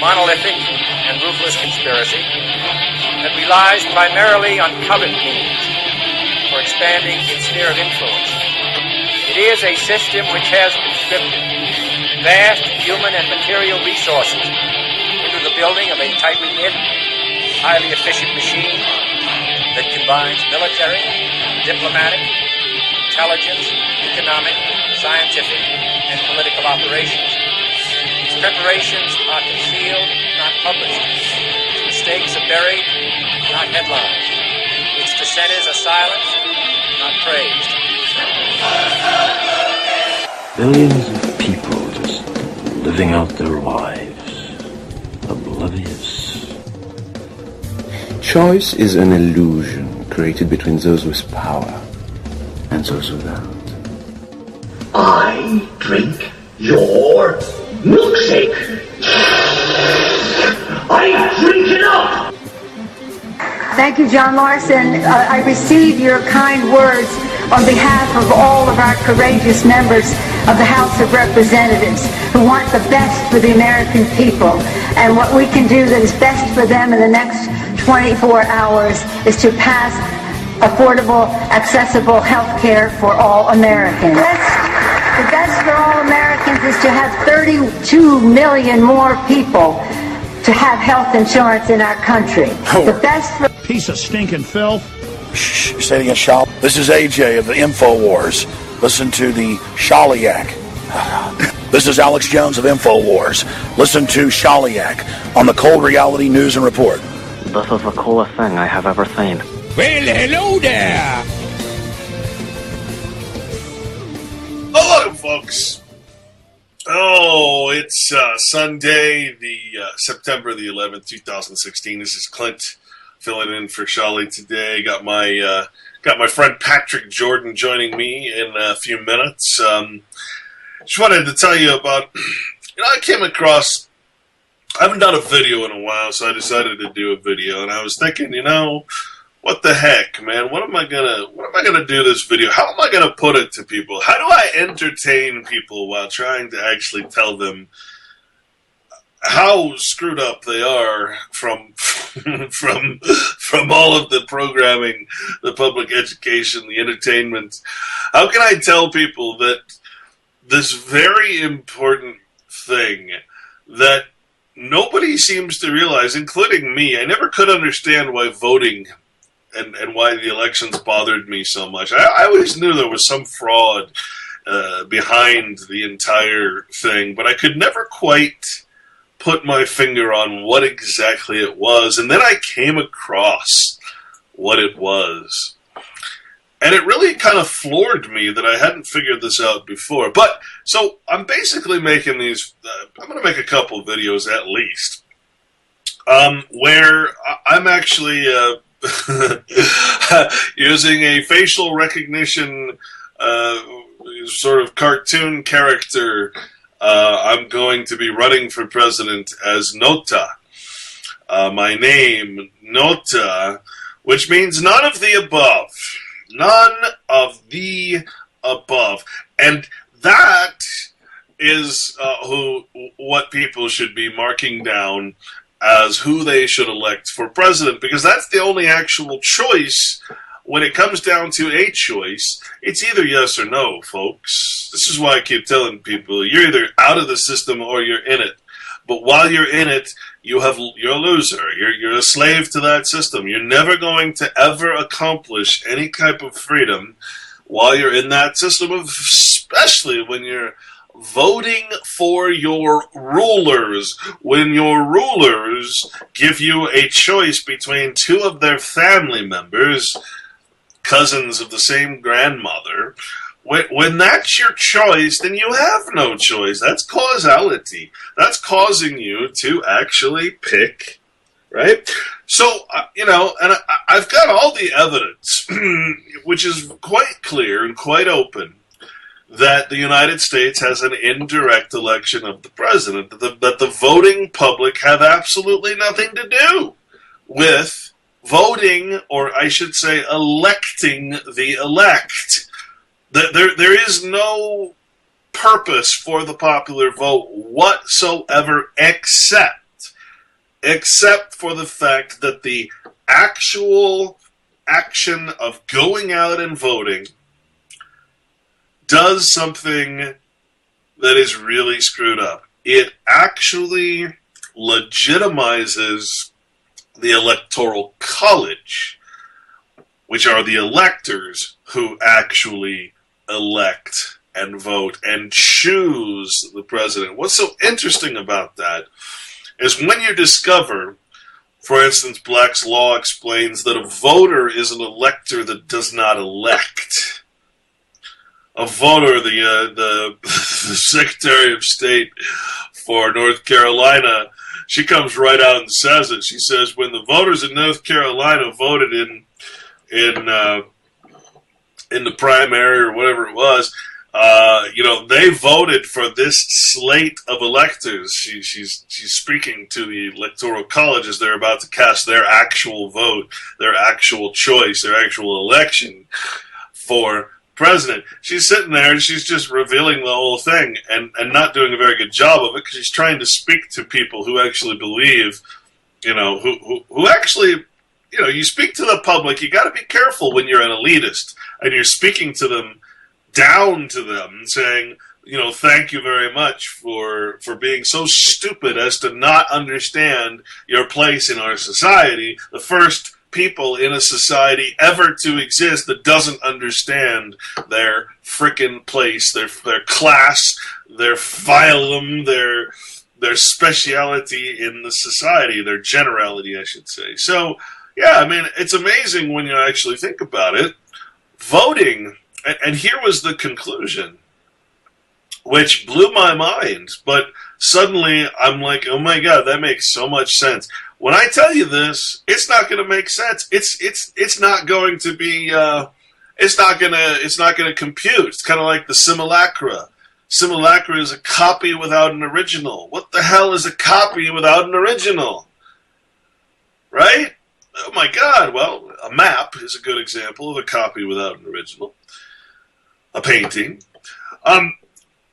monolithic and ruthless conspiracy that relies primarily on covert means for expanding its sphere of influence. It is a system which has conscripted vast human and material resources into the building of a tightly knit, highly efficient machine that combines military, diplomatic, intelligence, economic, scientific, and political operations. Its preparations are concealed, not published. Its mistakes are buried, not headlined. Its dissenters are silenced, not praised. Billions of people just living out their lives, oblivious. Choice is an illusion created between those with power and those without. I drink your milkshake. I drink it up. Thank you, John Larson. I receive your kind words on behalf of all of our courageous members of the House of Representatives who want the best for the American people. And what we can do that is best for them in the next 24 hours is to pass affordable, accessible health care for all Americans. The best for all Americans is to have 32 million more people to have health insurance in our country. The best for... Piece of stinking filth. Shh, say it again, Shal. This is AJ of the InfoWars. Listen to the Shaliak. This is Alex Jones of InfoWars. Listen to Shaliak on the Cold Reality News and Report. This is the coolest thing I have ever seen. Well, hello there! Hello, folks. Oh, it's Sunday, September the 11th, 2016. This is Clint filling in for Shali today. Got my friend Patrick Jordan joining me in a few minutes. Just wanted to tell you about, I came across, I haven't done a video in a while, so I decided to do a video, and I was thinking, what the heck, man? What am I gonna do this video? How am I gonna put it to people? How do I entertain people while trying to actually tell them how screwed up they are from all of the programming, the public education, the entertainment? How can I tell people that this very important thing that nobody seems to realize, including me? I never could understand why voting and why the elections bothered me so much. I always knew there was some fraud behind the entire thing, but I could never quite put my finger on what exactly it was. And then I came across what it was. And it really kind of floored me that I hadn't figured this out before. But, so, I'm basically making these, I'm going to make a couple videos at least, where I'm actually using a facial recognition sort of cartoon character. I'm going to be running for president as Nota. My name, Nota, which means none of the above. None of the above. And that is what people should be marking down as who they should elect for president, because that's the only actual choice. When it comes down to a choice, it's either yes or no, folks. This is why I keep telling people, you're either out of the system or you're in it. But while you're in it, you're a loser. You're a slave to that system. You're never going to ever accomplish any type of freedom while you're in that system, especially when you're voting for your rulers. When your rulers give you a choice between two of their family members, cousins of the same grandmother, when that's your choice, then you have no choice. That's causality. That's causing you to actually pick, right? So, and I've got all the evidence, which is quite clear and quite open, that the United States has an indirect election of the president, that the voting public have absolutely nothing to do with voting, or I should say electing the elect. There is no purpose for the popular vote whatsoever except except for the fact that the actual action of going out and voting does something that is really screwed up. It actually legitimizes the Electoral College, which are the electors who actually elect and vote and choose the president. What's so interesting about that is when you discover, for instance, Black's Law explains that a voter is an elector that does not elect. A voter, the Secretary of State for North Carolina, she comes right out and says it. She says, when the voters in North Carolina voted in the primary or whatever it was, they voted for this slate of electors. She's speaking to the Electoral College as they're about to cast their actual vote, their actual choice, their actual election for president. She's sitting there and she's just revealing the whole thing and not doing a very good job of it because she's trying to speak to people who actually believe, who actually, you speak to the public. You got to be careful when you're an elitist and you're speaking to them, down to them, and saying, thank you very much for being so stupid as to not understand your place in our society. The first people in a society ever to exist that doesn't understand their frickin' place, their class, their phylum, their speciality in the society, their generality, I should say. So, yeah, I mean, it's amazing when you actually think about it. Voting, and here was the conclusion, which blew my mind, but suddenly I'm like, oh my God, that makes so much sense. When I tell you this, it's not going to make sense. It's not going to be. It's not going to compute. It's kind of like the simulacra. Simulacra is a copy without an original. What the hell is a copy without an original? Right? Oh my God. Well, a map is a good example of a copy without an original. A painting.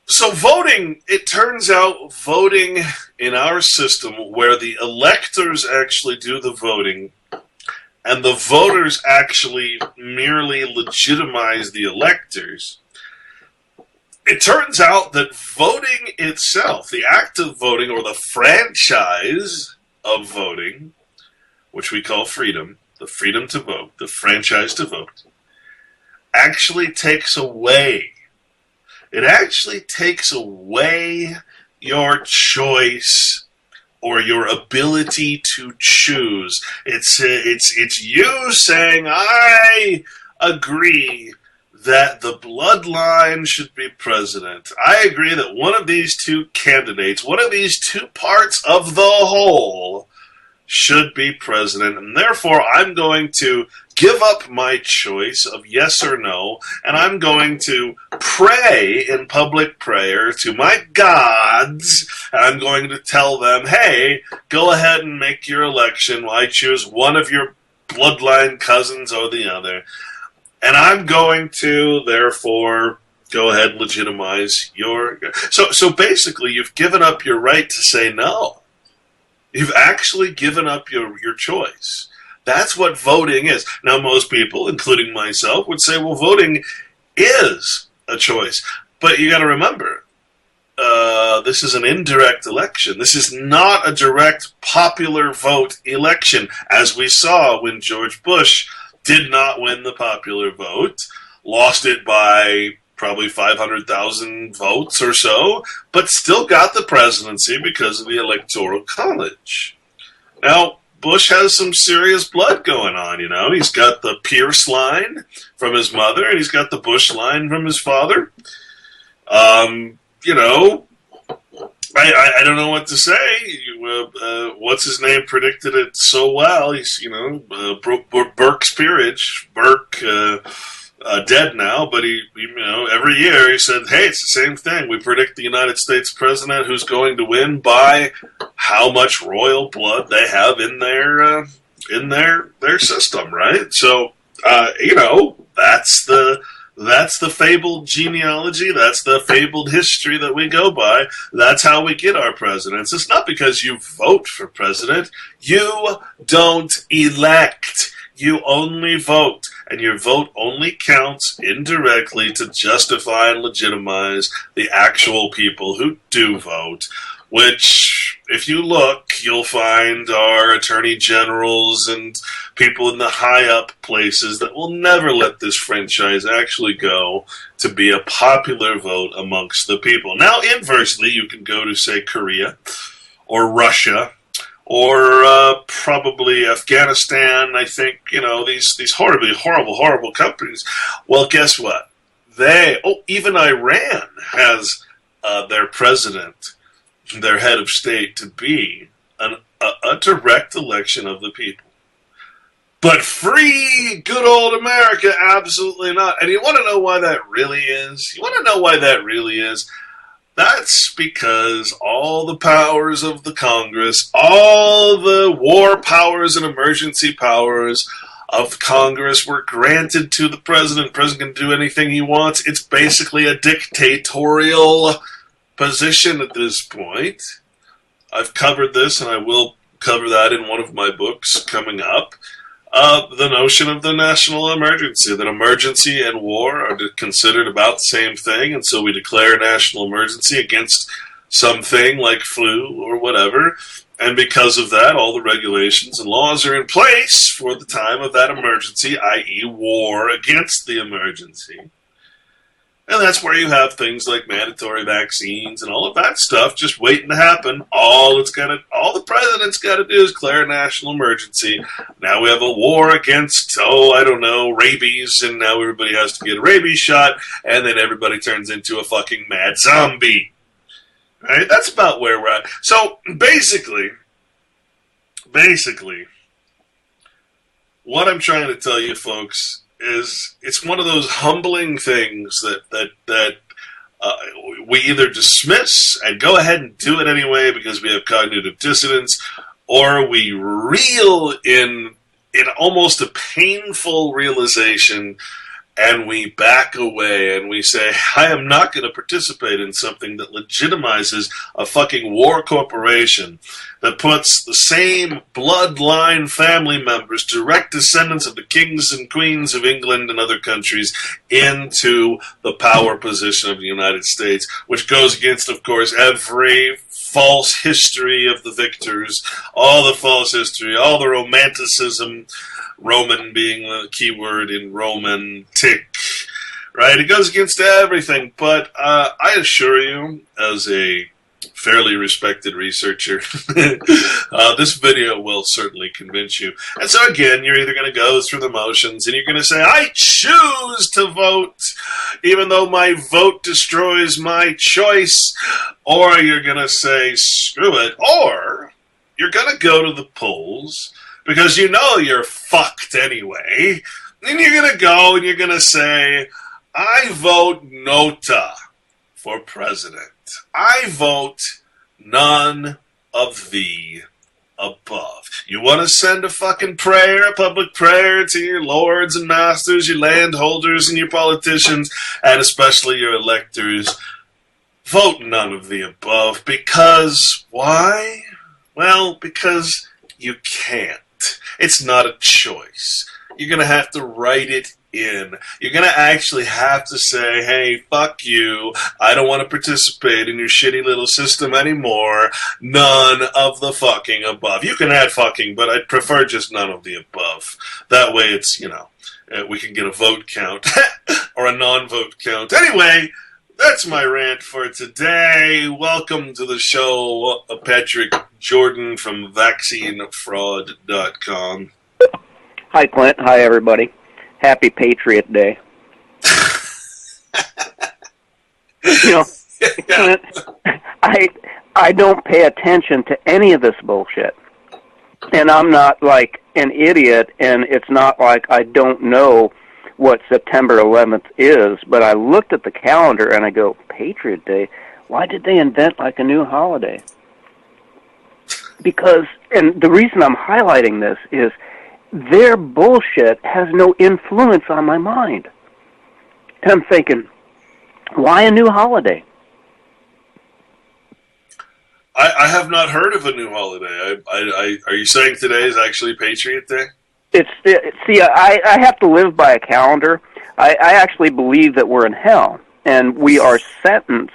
So voting, it turns out voting in our system where the electors actually do the voting and the voters actually merely legitimize the electors, it turns out that voting itself, the act of voting or the franchise of voting, which we call freedom, the freedom to vote, the franchise to vote, actually takes away. It actually takes away your choice or your ability to choose. It's you saying, I agree that the bloodline should be president. I agree that one of these two candidates, one of these two parts of the whole should be president, and therefore I'm going to give up my choice of yes or no, and I'm going to pray in public prayer to my gods, and I'm going to tell them, hey, go ahead and make your election. I choose one of your bloodline cousins or the other, and I'm going to, therefore, go ahead and legitimize your... So basically, you've given up your right to say no. You've actually given up your choice. That's what voting is. Now, most people, including myself, would say, well, voting is a choice. But you got to remember, this is an indirect election. This is not a direct popular vote election, as we saw when George Bush did not win the popular vote, lost it by probably 500,000 votes or so, but still got the presidency because of the Electoral College. Now, Bush has some serious blood going on, He's got the Pierce line from his mother, and he's got the Bush line from his father. I don't know what to say. What's his name predicted it so well. He's, Burke's peerage. Burke, dead now, but he, every year he said, hey, it's the same thing. We predict the United States president who's going to win by how much royal blood they have in their system, right? So, that's the That's the fabled genealogy. That's the fabled history that we go by. That's how we get our presidents. It's not because you vote for president. You don't elect. You only vote. And your vote only counts indirectly to justify and legitimize the actual people who do vote, which, if you look, you'll find are attorney generals and people in the high-up places that will never let this franchise actually go to be a popular vote amongst the people. Now, inversely, you can go to, say, Korea or Russia or probably Afghanistan. I think, these horribly, horrible countries. Well, guess what? Even Iran has their president, their head of state, to be a direct election of the people. But free, good old America, absolutely not. And you want to know why that really is? That's because all the powers of the Congress, all the war powers and emergency powers of Congress were granted to the president. The president can do anything he wants. It's basically a dictatorial position at this point. I've covered this, and I will cover that in one of my books coming up. The notion of the national emergency, that emergency and war are considered about the same thing, and so we declare a national emergency against something like flu or whatever, and because of that, all the regulations and laws are in place for the time of that emergency, i.e. war against the emergency. And that's where you have things like mandatory vaccines and all of that stuff just waiting to happen. All the president's got to do is declare a national emergency. Now we have a war against, rabies, and now everybody has to get a rabies shot, and then everybody turns into a fucking mad zombie. Right? That's about where we're at. So basically, what I'm trying to tell you folks is it's one of those humbling things that we either dismiss and go ahead and do it anyway because we have cognitive dissonance, or we reel in almost a painful realization and we back away and we say, I am not going to participate in something that legitimizes a fucking war corporation that puts the same bloodline family members, direct descendants of the kings and queens of England and other countries, into the power position of the United States, which goes against, of course, every false history of the victors, all the false history, all the romanticism, Roman being the key word in romantic, right? It goes against everything, but I assure you, as a fairly respected researcher, this video will certainly convince you. And so again, you're either going to go through the motions and you're going to say, I choose to vote, even though my vote destroys my choice, or you're going to say, screw it, or you're going to go to the polls because you know you're fucked anyway, and you're going to go and you're going to say, I vote Nota for president. I vote none of the above. You want to send a fucking prayer, a public prayer to your lords and masters, your landholders and your politicians, and especially your electors. Vote none of the above because, why? Well, because you can't. It's not a choice. You're going to have to write it in. You're going to actually have to say, hey, fuck you. I don't want to participate in your shitty little system anymore. None of the fucking above. You can add fucking, but I'd prefer just none of the above. That way it's, we can get a vote count or a non-vote count. Anyway, that's my rant for today. Welcome to the show, Patrick Jordan from vaccinefraud.com. Hi, Clint. Hi, everybody. Happy Patriot Day. Clint, I don't pay attention to any of this bullshit. And I'm not like an idiot, and it's not like I don't know what September 11th is, but I looked at the calendar and I go, Patriot Day? Why did they invent like a new holiday? Because, and the reason I'm highlighting this is their bullshit has no influence on my mind. And I'm thinking, why a new holiday? I have not heard of a new holiday. Are you saying today is actually Patriot Day? I have to live by a calendar. I actually believe that we're in hell, and we are sentenced,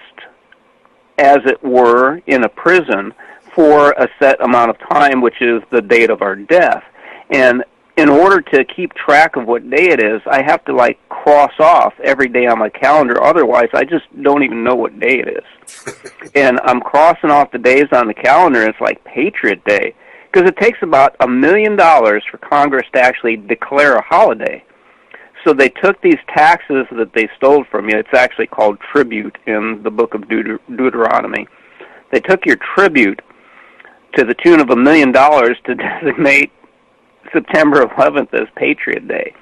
as it were, in a prison for a set amount of time, which is the date of our death. And in order to keep track of what day it is, I have to, like, cross off every day on my calendar. Otherwise, I just don't even know what day it is. And I'm crossing off the days on the calendar, and it's like Patriot Day. Because it takes about $1 million for Congress to actually declare a holiday. So they took these taxes that they stole from you. It's actually called tribute in the book of Deuteronomy. They took your tribute to the tune of $1 million to designate September 11th as Patriot Day.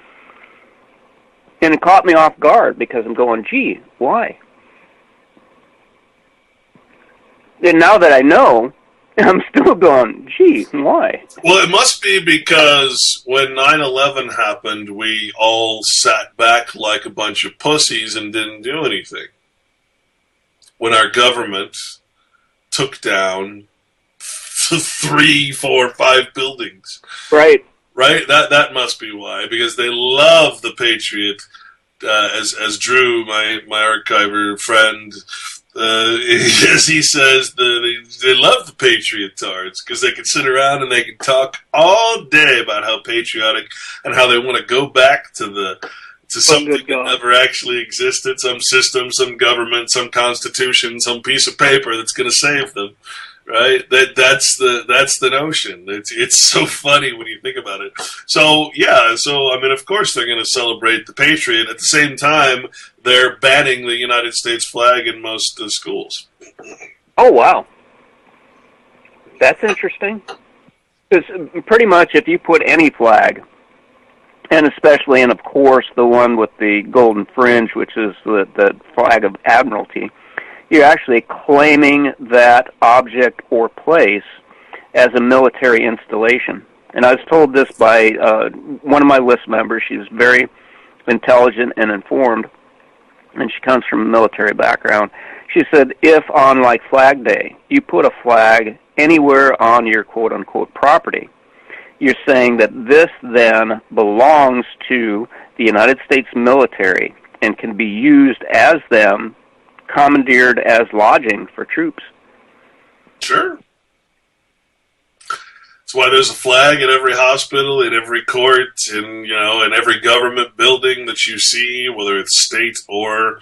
And it caught me off guard because I'm going, gee, why? And now that I know, I'm still going, gee, why? Well, it must be because when 9/11 happened, we all sat back like a bunch of pussies and didn't do anything. When our government took down 3, 4, 5 buildings. Right. Right? That must be why, because they love the Patriot, as Drew, my archiver friend, as he says, they love the Patriotards because they can sit around and they can talk all day about how patriotic and how they want to go back to something that never actually existed, some system, some government, some constitution, some piece of paper that's going to save them. Right? That's the notion. It's so funny when you think about it. So yeah, I mean, of course they're going to celebrate the Patriot. At the same time, they're banning the United States flag in most schools. Oh wow, that's interesting. Because pretty much, if you put any flag, and especially, and of course, the one with the golden fringe, which is the flag of Admiralty, you're actually claiming that object or place as a military installation. And I was told this by one of my list members. She's very intelligent and informed, and she comes from a military background. She said, if on, like, Flag Day, you put a flag anywhere on your quote-unquote property, you're saying that this then belongs to the United States military and can be used as them, commandeered as lodging for troops. Sure. That's why there's a flag at every hospital, in every court, in every government building that you see, whether it's state or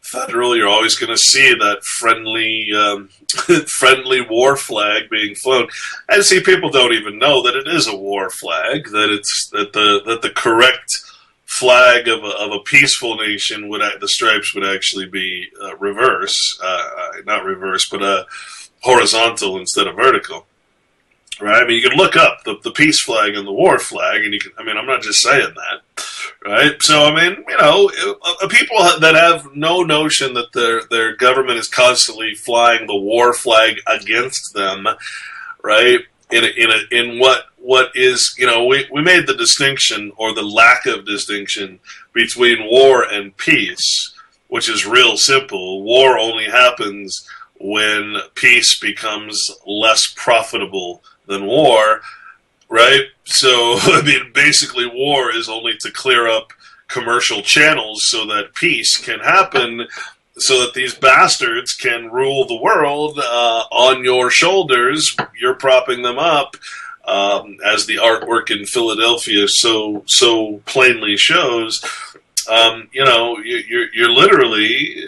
federal. You're always going to see that friendly war flag being flown. And see, people don't even know that it is a war flag. That the correct flag of a peaceful nation the stripes would actually be not reverse, but horizontal instead of vertical. Right? I mean, you can look up the peace flag and the war flag, and I'm not just saying that, right? So, I mean, people that have no notion that their government is constantly flying the war flag against them, right? In what is, we made the distinction, or the lack of distinction, between war and peace, which is real simple. War only happens when peace becomes less profitable than war, right? So, I mean, basically war is only to clear up commercial channels so that peace can happen, so that these bastards can rule the world on your shoulders. You're propping them up, as the artwork in Philadelphia so plainly shows. You're literally.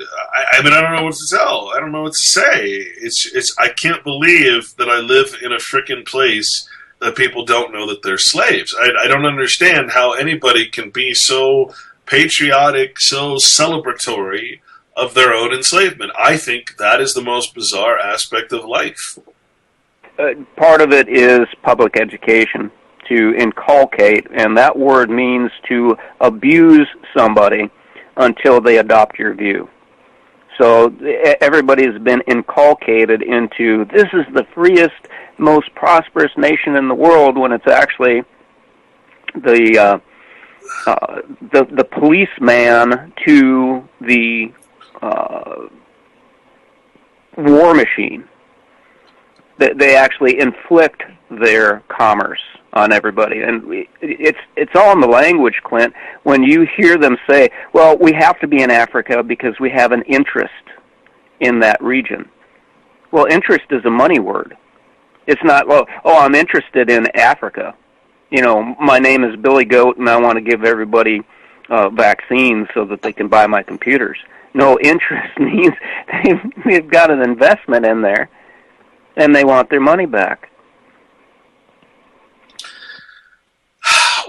I mean, I don't know what to tell. I don't know what to say. It's. I can't believe that I live in a frickin' place that people don't know that they're slaves. I don't understand how anybody can be so patriotic, so celebratory of their own enslavement. I think that is the most bizarre aspect of life. Part of it is public education, to inculcate, and that word means to abuse somebody until they adopt your view. So everybody's been inculcated into, this is the freest, most prosperous nation in the world, when it's actually the the policeman to the war machine. They actually inflict their commerce on everybody, and it's all in the language, Clint. When you hear them say, "Well, we have to be in Africa because we have an interest in that region," well, interest is a money word. It's not, well, oh, I'm interested in Africa. You know, my name is Billy Goat, and I want to give everybody vaccines so that they can buy my computers. No, interest means they've got an investment in there, and they want their money back.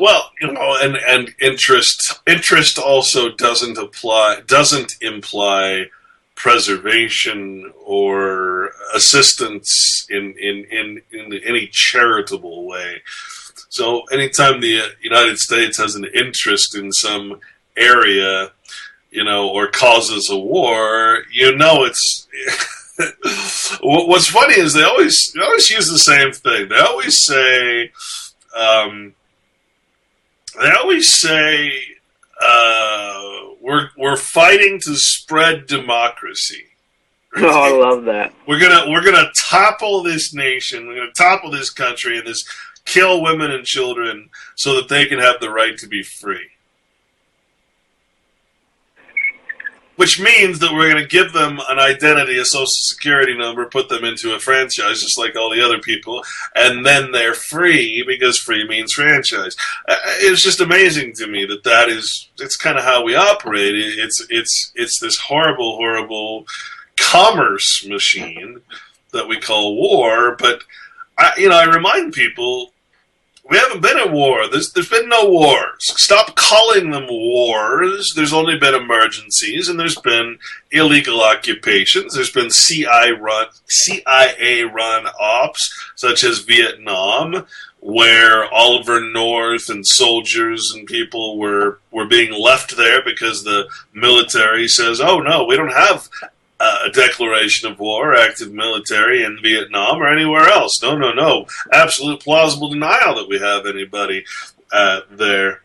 Well, you know, and interest also doesn't imply preservation or assistance in any charitable way. So anytime the United States has an interest in some area, you know, or causes a war, you know, it's what's funny is they always use the same thing. They always say we're fighting to spread democracy. Oh, I love that. We're gonna topple this nation. We're gonna topple this country and kill women and children so that they can have the right to be free. Which means that we're going to give them an identity, a social security number, put them into a franchise just like all the other people, and then they're free because free means franchise. It's just amazing to me it's kind of how we operate. It's this horrible, horrible commerce machine that we call war. But I remind people, we haven't been at war. There's been no wars. Stop calling them wars. There's only been emergencies, and there's been illegal occupations. There's been CIA-run ops, such as Vietnam, where Oliver North and soldiers and people were being left there because the military says, "Oh no, we don't have a declaration of war, active military in Vietnam or anywhere else. No. Absolute plausible denial that we have anybody there."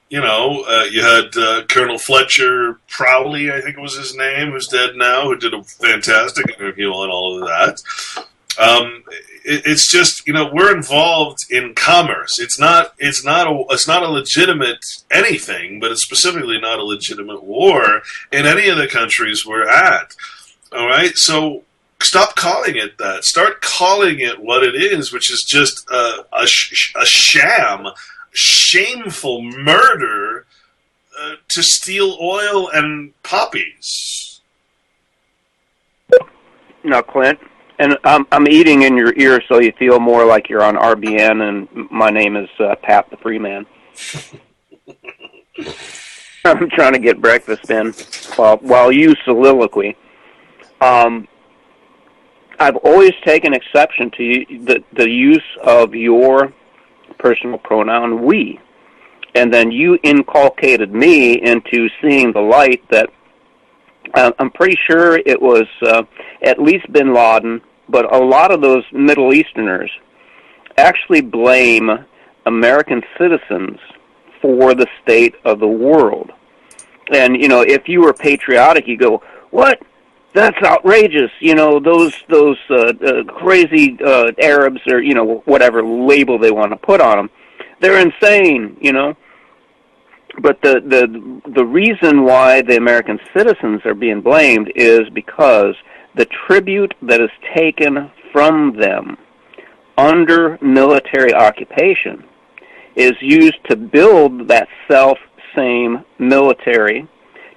You had Colonel Fletcher Prowley, I think it was his name, who's dead now, who did a fantastic interview on all of that. It's just, we're involved in commerce. It's not a legitimate anything, but it's specifically not a legitimate war in any of the countries we're at. All right, so stop calling it that. Start calling it what it is, which is just a sham, shameful murder to steal oil and poppies. Now, Clint. And I'm eating in your ear so you feel more like you're on RBN, and my name is Pat the Free Man. I'm trying to get breakfast in while you soliloquy. I've always taken exception to the use of your personal pronoun we, and then you inculcated me into seeing the light that I'm pretty sure it was at least bin Laden, but a lot of those Middle Easterners actually blame American citizens for the state of the world. And, if you were patriotic, you go, "What? That's outrageous." Those crazy Arabs, or, whatever label they want to put on them, they're insane, But the reason why the American citizens are being blamed is because the tribute that is taken from them under military occupation is used to build that same military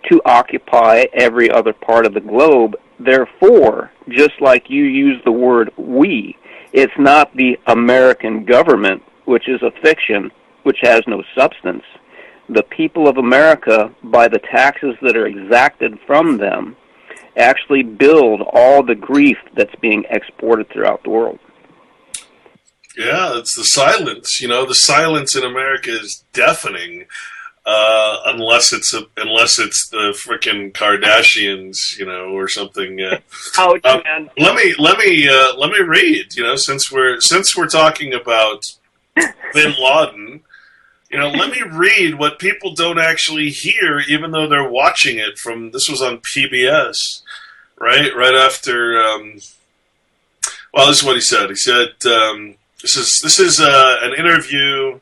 to occupy every other part of the globe. Therefore, just like you use the word we, it's not the American government, which is a fiction, which has no substance. The people of America, by the taxes that are exacted from them, actually build all the grief that's being exported throughout the world. Yeah, it's the silence. The silence in America is deafening, unless it's the frickin' Kardashians, or something. Ouch, man. Let me read. Since we're talking about bin Laden. Let me read what people don't actually hear, even though they're watching it from, this was on PBS, right? Right after, well, this is what he said. He said, this is an interview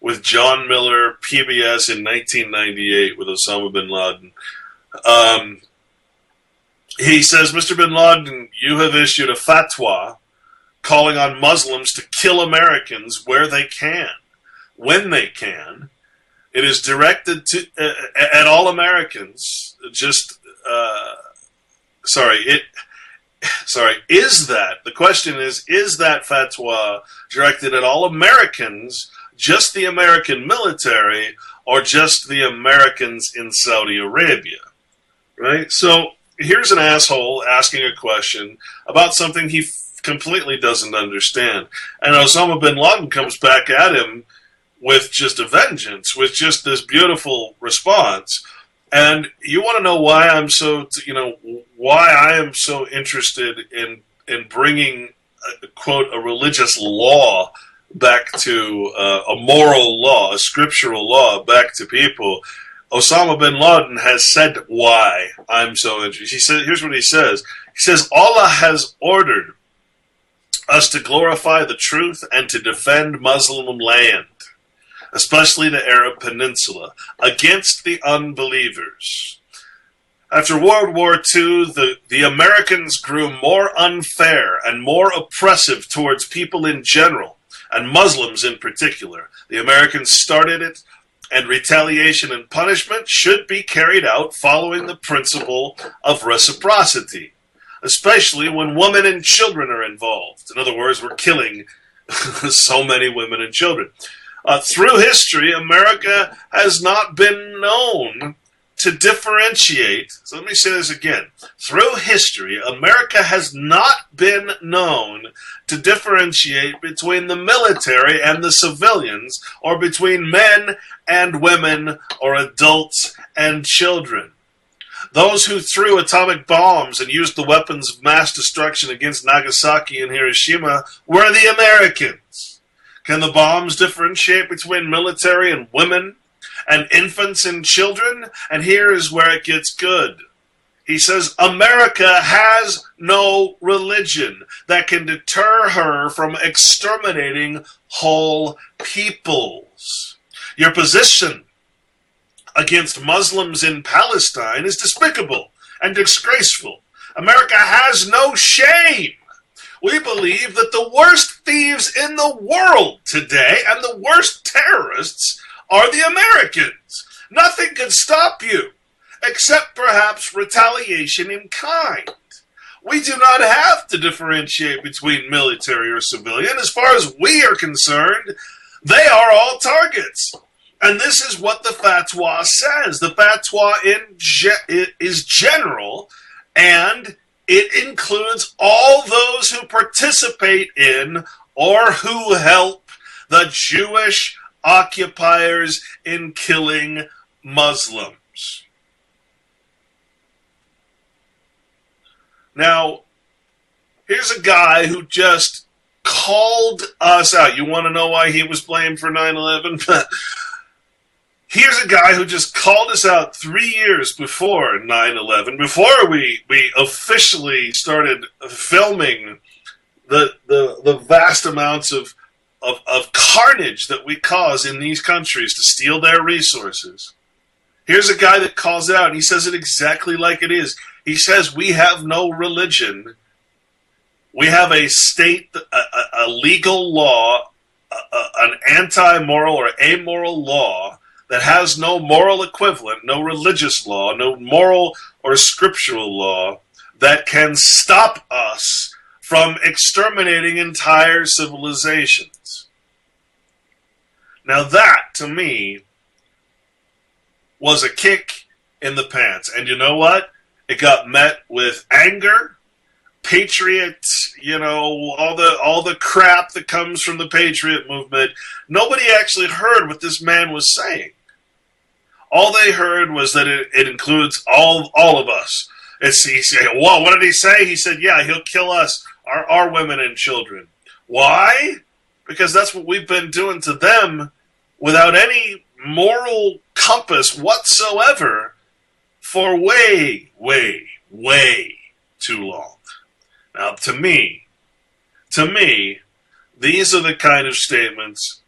with John Miller, PBS in 1998 with Osama bin Laden. He says, Mr. bin Laden, you have issued a fatwa calling on Muslims to kill Americans where they can, when they can. It is directed to at all Americans. The question is that fatwa directed at all Americans, just the American military, or just the Americans in Saudi Arabia? Right? So here's an asshole asking a question about something he completely doesn't understand. And Osama bin Laden comes back at him with just a vengeance, with just this beautiful response. And you want to know why I'm so, why I am so interested in bringing, quote, a religious law back to a moral law, a scriptural law back to people. Osama bin Laden has said why I'm so interested. He said, here's what he says. He says, Allah has ordered us to glorify the truth and to defend Muslim land, especially the Arab Peninsula, against the unbelievers. After World War II, the Americans grew more unfair and more oppressive towards people in general, and Muslims in particular. The Americans started it, and retaliation and punishment should be carried out following the principle of reciprocity, especially when women and children are involved. In other words, we're killing so many women and children. Through history, America has not been known to differentiate. So let me say this again. Through history, America has not been known to differentiate between the military and the civilians, or between men and women, or adults and children. Those who threw atomic bombs and used the weapons of mass destruction against Nagasaki and Hiroshima were the Americans. Can the bombs differentiate between military and women, and infants and children? And here is where it gets good. He says, America has no religion that can deter her from exterminating whole peoples. Your position against Muslims in Palestine is despicable and disgraceful. America has no shame. We believe that the worst thieves in the world today and the worst terrorists are the Americans. Nothing can stop you except perhaps retaliation in kind. We do not have to differentiate between military or civilian. As far as we are concerned, they are all targets. And this is what the fatwa says. The fatwa is general, and it includes all those who participate in or who help the Jewish occupiers in killing Muslims. Now, here's a guy who just called us out. You want to know why he was blamed for 9/11? Here's a guy who just called us out 3 years before 9/11, before we officially started filming the vast amounts of carnage that we cause in these countries to steal their resources. Here's a guy that calls out, and he says it exactly like it is. He says we have no religion. We have a state, a legal law, an anti-moral or amoral law that has no moral equivalent, no religious law, no moral or scriptural law that can stop us from exterminating entire civilizations. Now that, to me, was a kick in the pants. And you know what? It got met with anger, patriots, all the crap that comes from the patriot movement. Nobody actually heard what this man was saying. All they heard was that it includes all of us. He said, well, what did he say? He said, yeah, he'll kill us, our women and children. Why? Because that's what we've been doing to them without any moral compass whatsoever for way, way, way too long. Now, to me, these are the kind of statements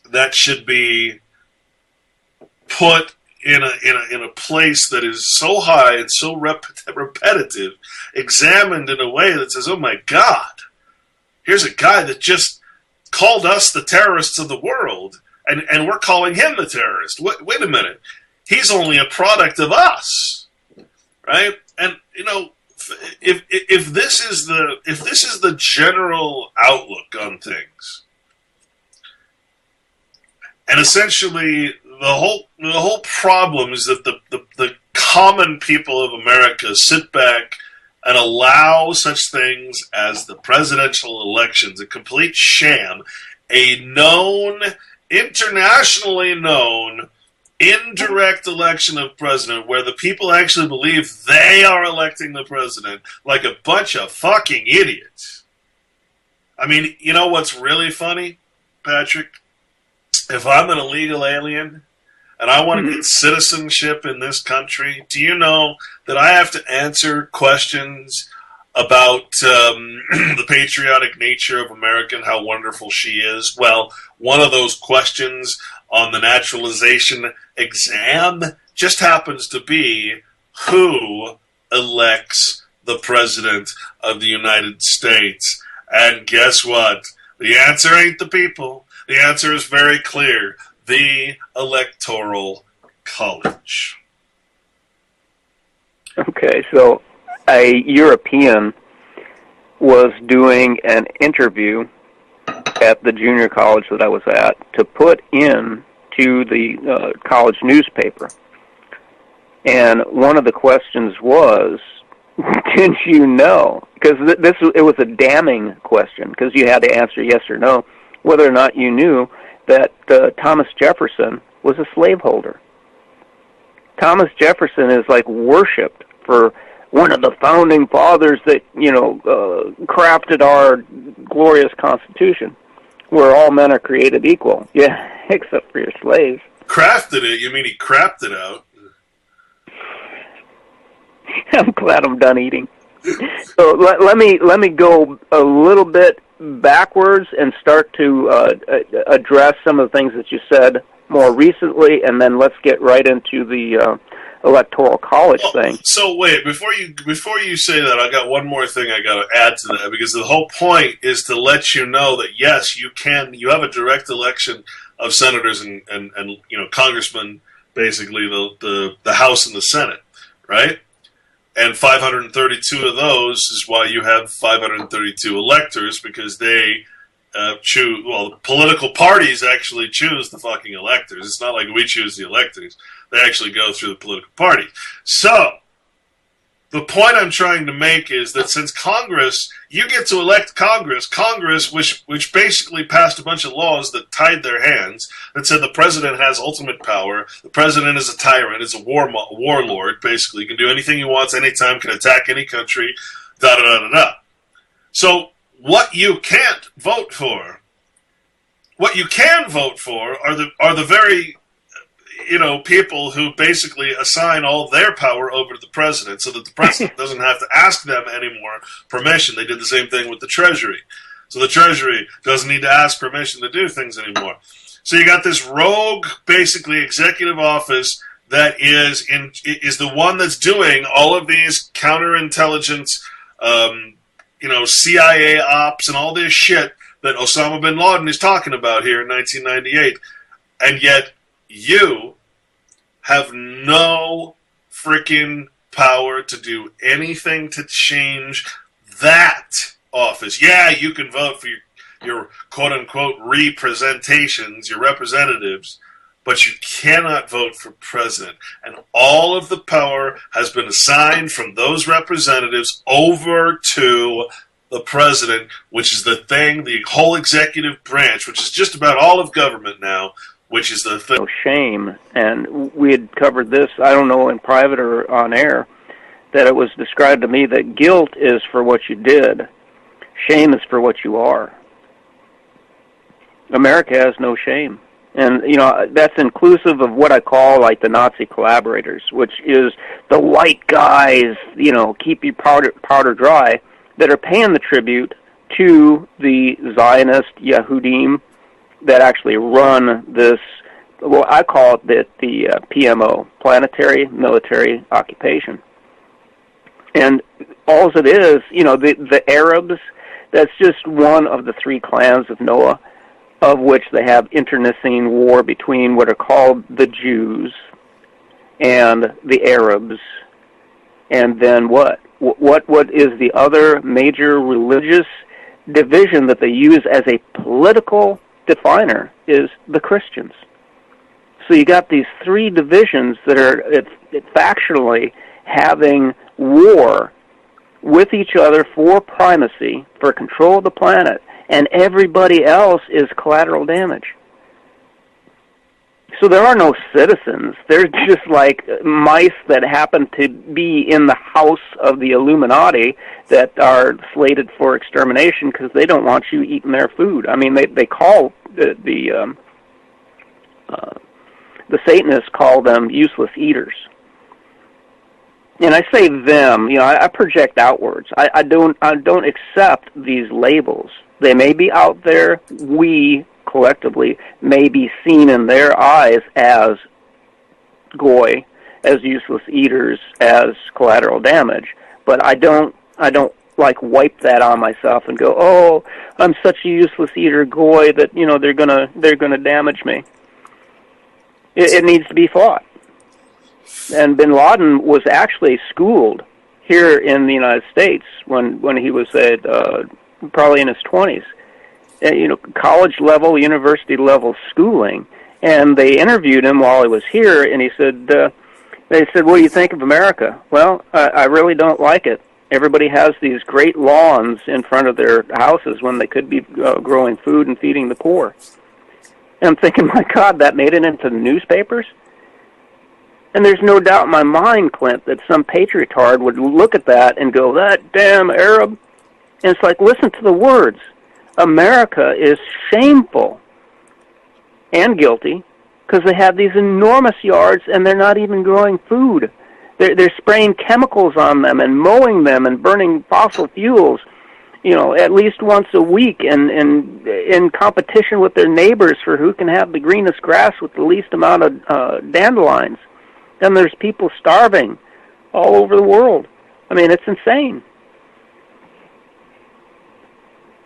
that should be put in a place that is so high and so repetitive, examined in a way that says, oh my God, here's a guy that just called us the terrorists of the world, and we're calling him the terrorist. Wait a minute. He's only a product of us, right? And, you know, if this is the general outlook on things, and essentially the whole problem is that the common people of America sit back and allow such things as the presidential elections, a complete sham, a known, internationally known, indirect election of president where the people actually believe they are electing the president like a bunch of fucking idiots. I mean, you know what's really funny, Patrick? If I'm an illegal alien and I want to get citizenship in this country, do you know that I have to answer questions about the patriotic nature of America and how wonderful she is? Well, one of those questions on the naturalization exam just happens to be who elects the President of the United States. And guess what? The answer ain't the people. The answer is very clear. The Electoral College. Okay, so a European was doing an interview at the junior college that I was at to put in to the college newspaper. And one of the questions was, did you know, because it was a damning question, because you had to answer yes or no, whether or not you knew that Thomas Jefferson was a slaveholder. Thomas Jefferson is like worshipped for one of the founding fathers that, you know, crafted our glorious Constitution, where all men are created equal. Yeah, except for your slaves. Crafted it? You mean he crapped it out? I'm glad I'm done eating. So let me go a little bit backwards and start to address some of the things that you said more recently, and then let's get right into the Electoral College thing. So wait, before you say that, I got one more thing I got to add to that, because the whole point is to let you know that yes, you have a direct election of senators and you know, congressmen, basically the House and the Senate, right? And 532 of those is why you have 532 electors, because they choose. Well, political parties actually choose the fucking electors. It's not like we choose the electors. They actually go through the political party. So, the point I'm trying to make is that since Congress, you get to elect Congress, which basically passed a bunch of laws that tied their hands, that said the president has ultimate power, the president is a tyrant, is a warlord, basically, can do anything he wants, anytime, can attack any country, da-da-da-da-da. So, what you can't vote for, what you can vote for are the very, you know, people who basically assign all their power over to the president, so that the president doesn't have to ask them any more permission. They did the same thing with the Treasury. So the Treasury doesn't need to ask permission to do things anymore. So you got this rogue, basically, executive office that is the one that's doing all of these counterintelligence, you know, CIA ops and all this shit that Osama bin Laden is talking about here in 1998. And yet, you have no freaking power to do anything to change that office. Yeah, you can vote for your quote-unquote representations, your representatives, but you cannot vote for president. And all of the power has been assigned from those representatives over to the president, which is the thing, the whole executive branch, which is just about all of government now, which is the thing. No shame, and we had covered this, I don't know, in private or on air, that it was described to me that guilt is for what you did, shame is for what you are. America has no shame. And, that's inclusive of what I call, like, the Nazi collaborators, which is the white guys, keep your powder dry, that are paying the tribute to the Zionist Yehudim that actually run this, well, I call it the PMO, Planetary Military Occupation. And all it is, the Arabs, that's just one of the 3 clans of Noah, of which they have internecine war between what are called the Jews and the Arabs. And then what? What is the other major religious division that they use as a political definer is the Christians. So you got these 3 divisions that are factionally having war with each other for primacy, for control of the planet, and everybody else is collateral damage. So there are no citizens. They're just like mice that happen to be in the house of the Illuminati that are slated for extermination because they don't want you eating their food. I mean, they call the Satanists call them useless eaters. And I say them, I project outwards. I don't accept these labels. They may be out there. We collectively may be seen in their eyes as goy, as useless eaters, as collateral damage. But I don't like wipe that on myself and go, oh, I'm such a useless eater goy that they're gonna damage me. It needs to be fought. And Bin Laden was actually schooled here in the United States when he was at probably in his 20s. College level, university level schooling, and they interviewed him while he was here, and he said, they said, what do you think of America? Well, I really don't like it. Everybody has these great lawns in front of their houses when they could be growing food and feeding the poor. And I'm thinking, my God, that made it into the newspapers? And there's no doubt in my mind, Clint, that some patriotard would look at that and go, that damn Arab. And it's like, listen to the words. America is shameful and guilty because they have these enormous yards and they're not even growing food. They're spraying chemicals on them and mowing them and burning fossil fuels, at least once a week and in competition with their neighbors for who can have the greenest grass with the least amount of dandelions. Then there's people starving all over the world. I mean, it's insane.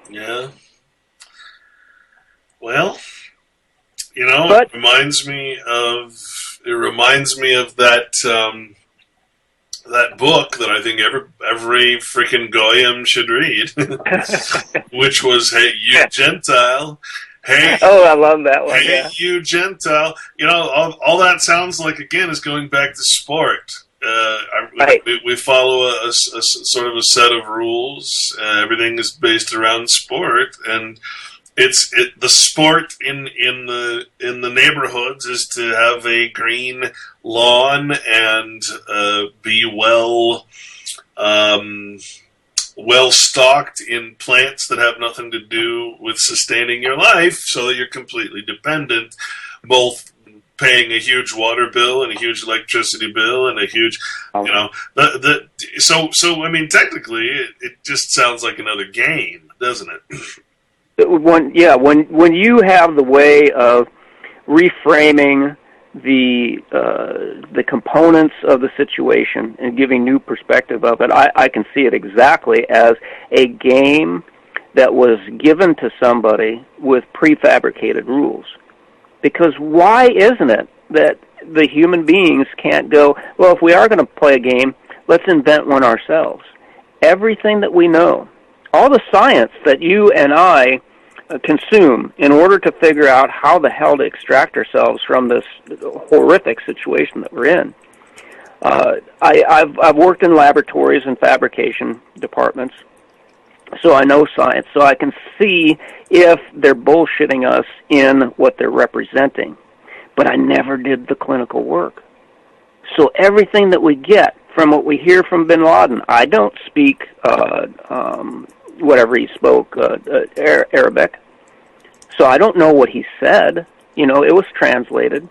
Yeah. Well, it reminds me of that that book that I think every freaking goyim should read, which was "Hey, you Gentile." Hey, oh, I love that one. Hey, you Gentile. All that sounds like, again, is going back to sport. Right. We follow a sort of a set of rules. Everything is based around sport, and the sport in the neighborhoods is to have a green lawn and be well stocked in plants that have nothing to do with sustaining your life, so that you're completely dependent, both paying a huge water bill and a huge electricity bill and a huge, so I mean, technically, it just sounds like another game, doesn't it? When you have the way of reframing the components of the situation and giving new perspective of it, I can see it exactly as a game that was given to somebody with prefabricated rules. Because why isn't it that the human beings can't go, well, if we are going to play a game, let's invent one ourselves. Everything that we know, all the science that you and I consume in order to figure out how the hell to extract ourselves from this horrific situation that we're in. I've worked in laboratories and fabrication departments, so I know science, so I can see if they're bullshitting us in what they're representing. But I never did the clinical work. So everything that we get from what we hear from Bin Laden, I don't speak whatever he spoke, Arabic. So I don't know what he said. You know, it was translated.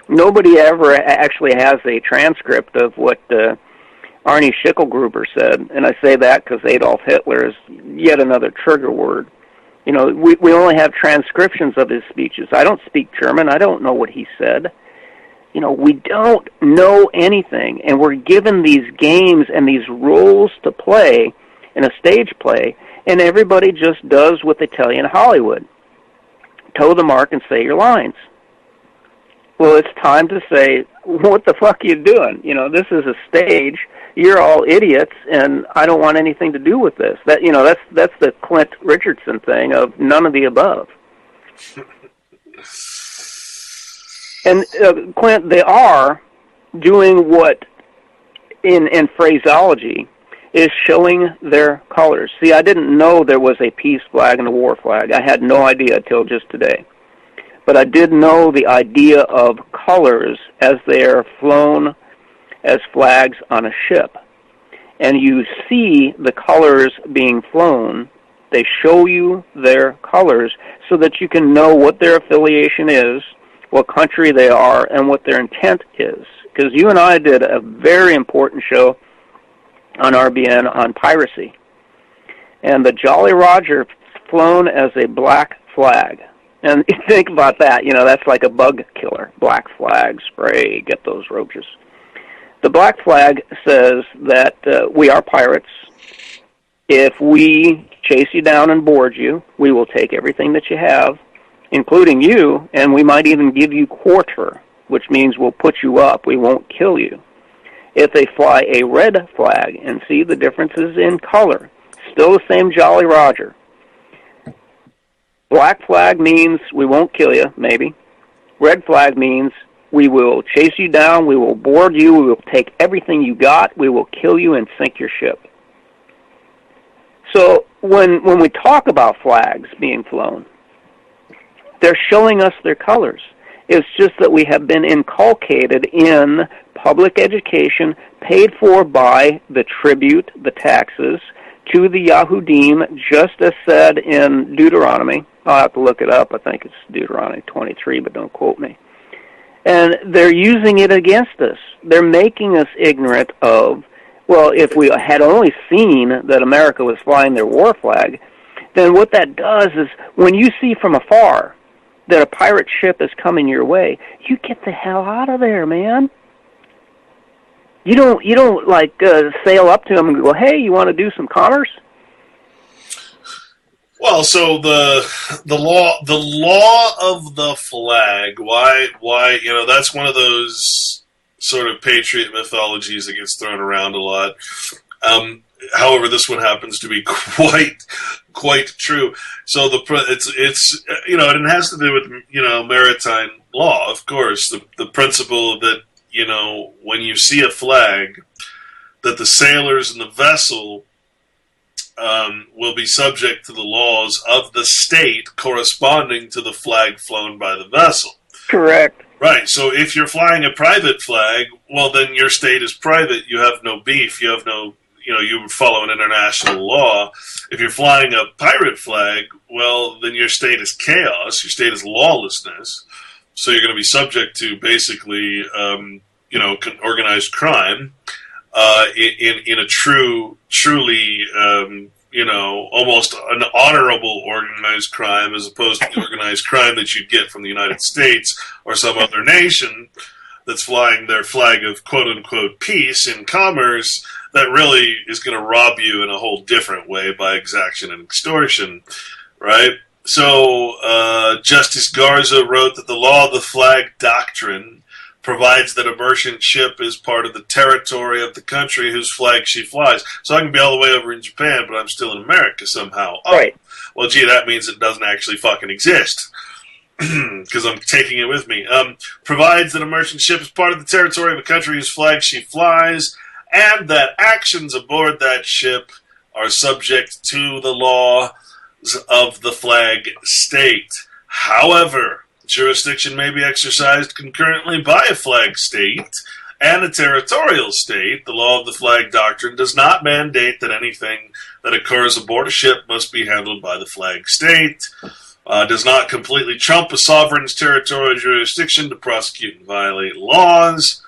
Nobody ever actually has a transcript of what Arnie Schicklgruber said, and I say that because Adolf Hitler is yet another trigger word. You know, we only have transcriptions of his speeches. I don't speak German. I don't know what he said. You know, we don't know anything, and we're given these games and these roles to play in a stage play, and everybody just does what they tell you in Hollywood. Toe the mark and say your lines. Well, it's time to say, what the fuck are you doing? You know, this is a stage. You're all idiots, and I don't want anything to do with this. That, you know, that's the Clint Richardson thing of none of the above. And Clint, they are doing what, in phraseology, is showing their colors. See, I didn't know there was a peace flag and a war flag. I had no idea until just today. But I did know the idea of colors as they are flown as flags on a ship. And you see the colors being flown. They show you their colors so that you can know what their affiliation is, what country they are, and what their intent is. Because you and I did a very important show on RBN on piracy. And the Jolly Roger flown as a black flag. And you think about that, you know, that's like a bug killer. Black flag, spray, get those roaches. The black flag says that we are pirates. If we chase you down and board you, we will take everything that you have, including you, and we might even give you quarter, which means we'll put you up. We won't kill you. If they fly a red flag, and see the differences in color, still the same Jolly Roger. Black flag means we won't kill you, maybe. Red flag means we will chase you down, we will board you, we will take everything you got, we will kill you and sink your ship. So when we talk about flags being flown, they're showing us their colors. It's just that we have been inculcated in public education, paid for by the tribute, the taxes, to the Yahudim, just as said in Deuteronomy. I'll have to look it up. I think it's Deuteronomy 23, but don't quote me. And they're using it against us. They're making us ignorant of, well, if we had only seen that America was flying their war flag, then what that does is when you see from afar that a pirate ship is coming your way, you get the hell out of there, man. You don't like sail up to them and go, hey, you want to do some commerce? Well, so the law of the flag. Why? You know, that's one of those sort of patriot mythologies that gets thrown around a lot. However, this one happens to be quite true. So it's you know, and it has to do with, you know, maritime law, of course. The principle that, you know, when you see a flag, that the sailors in the vessel will be subject to the laws of the state corresponding to the flag flown by the vessel. Correct. Right. So if you're flying a private flag, well, then your state is private. You have no beef. You have no, you know, you follow an international law. If you're flying a pirate flag, well, then your state is chaos. Your state is lawlessness. So you're going to be subject to basically, you know, organized crime in a truly, you know, almost an honorable organized crime, as opposed to the organized crime that you'd get from the United States or some other nation that's flying their flag of quote-unquote peace in commerce that really is going to rob you in a whole different way by exaction and extortion, right? So Justice Garza wrote that the law of the flag doctrine provides that a merchant ship is part of the territory of the country whose flag she flies. So I can be all the way over in Japan, but I'm still in America somehow. Oh, right. Well, gee, that means it doesn't actually fucking exist. Because I'm taking it with me. Provides that a merchant ship is part of the territory of a country whose flag she flies, and that actions aboard that ship are subject to the laws of the flag state. However, jurisdiction may be exercised concurrently by a flag state and a territorial state. The law of the flag doctrine does not mandate that anything that occurs aboard a ship must be handled by the flag state. does not completely trump a sovereign's territorial jurisdiction to prosecute and violate laws.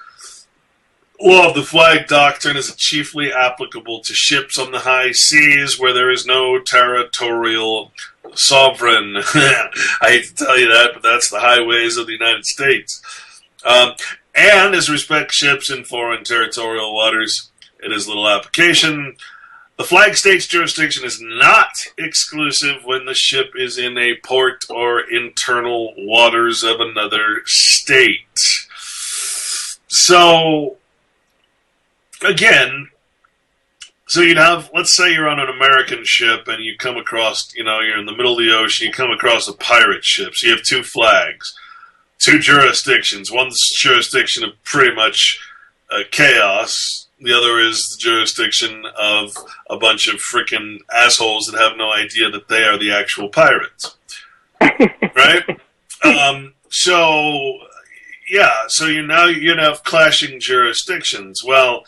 Law of the flag doctrine is chiefly applicable to ships on the high seas where there is no territorial sovereign. I hate to tell you that, but that's the highways of the United States. And as respects ships in foreign territorial waters, it is little application. The flag state's jurisdiction is not exclusive when the ship is in a port or internal waters of another state. So, again, so you'd have, let's say you're on an American ship and you come across, you're in the middle of the ocean, you come across a pirate ship. So you have two flags, two jurisdictions. One's jurisdiction of pretty much chaos. The other is the jurisdiction of a bunch of freaking assholes that have no idea that they are the actual pirates. Right? So you're going to have clashing jurisdictions. Well,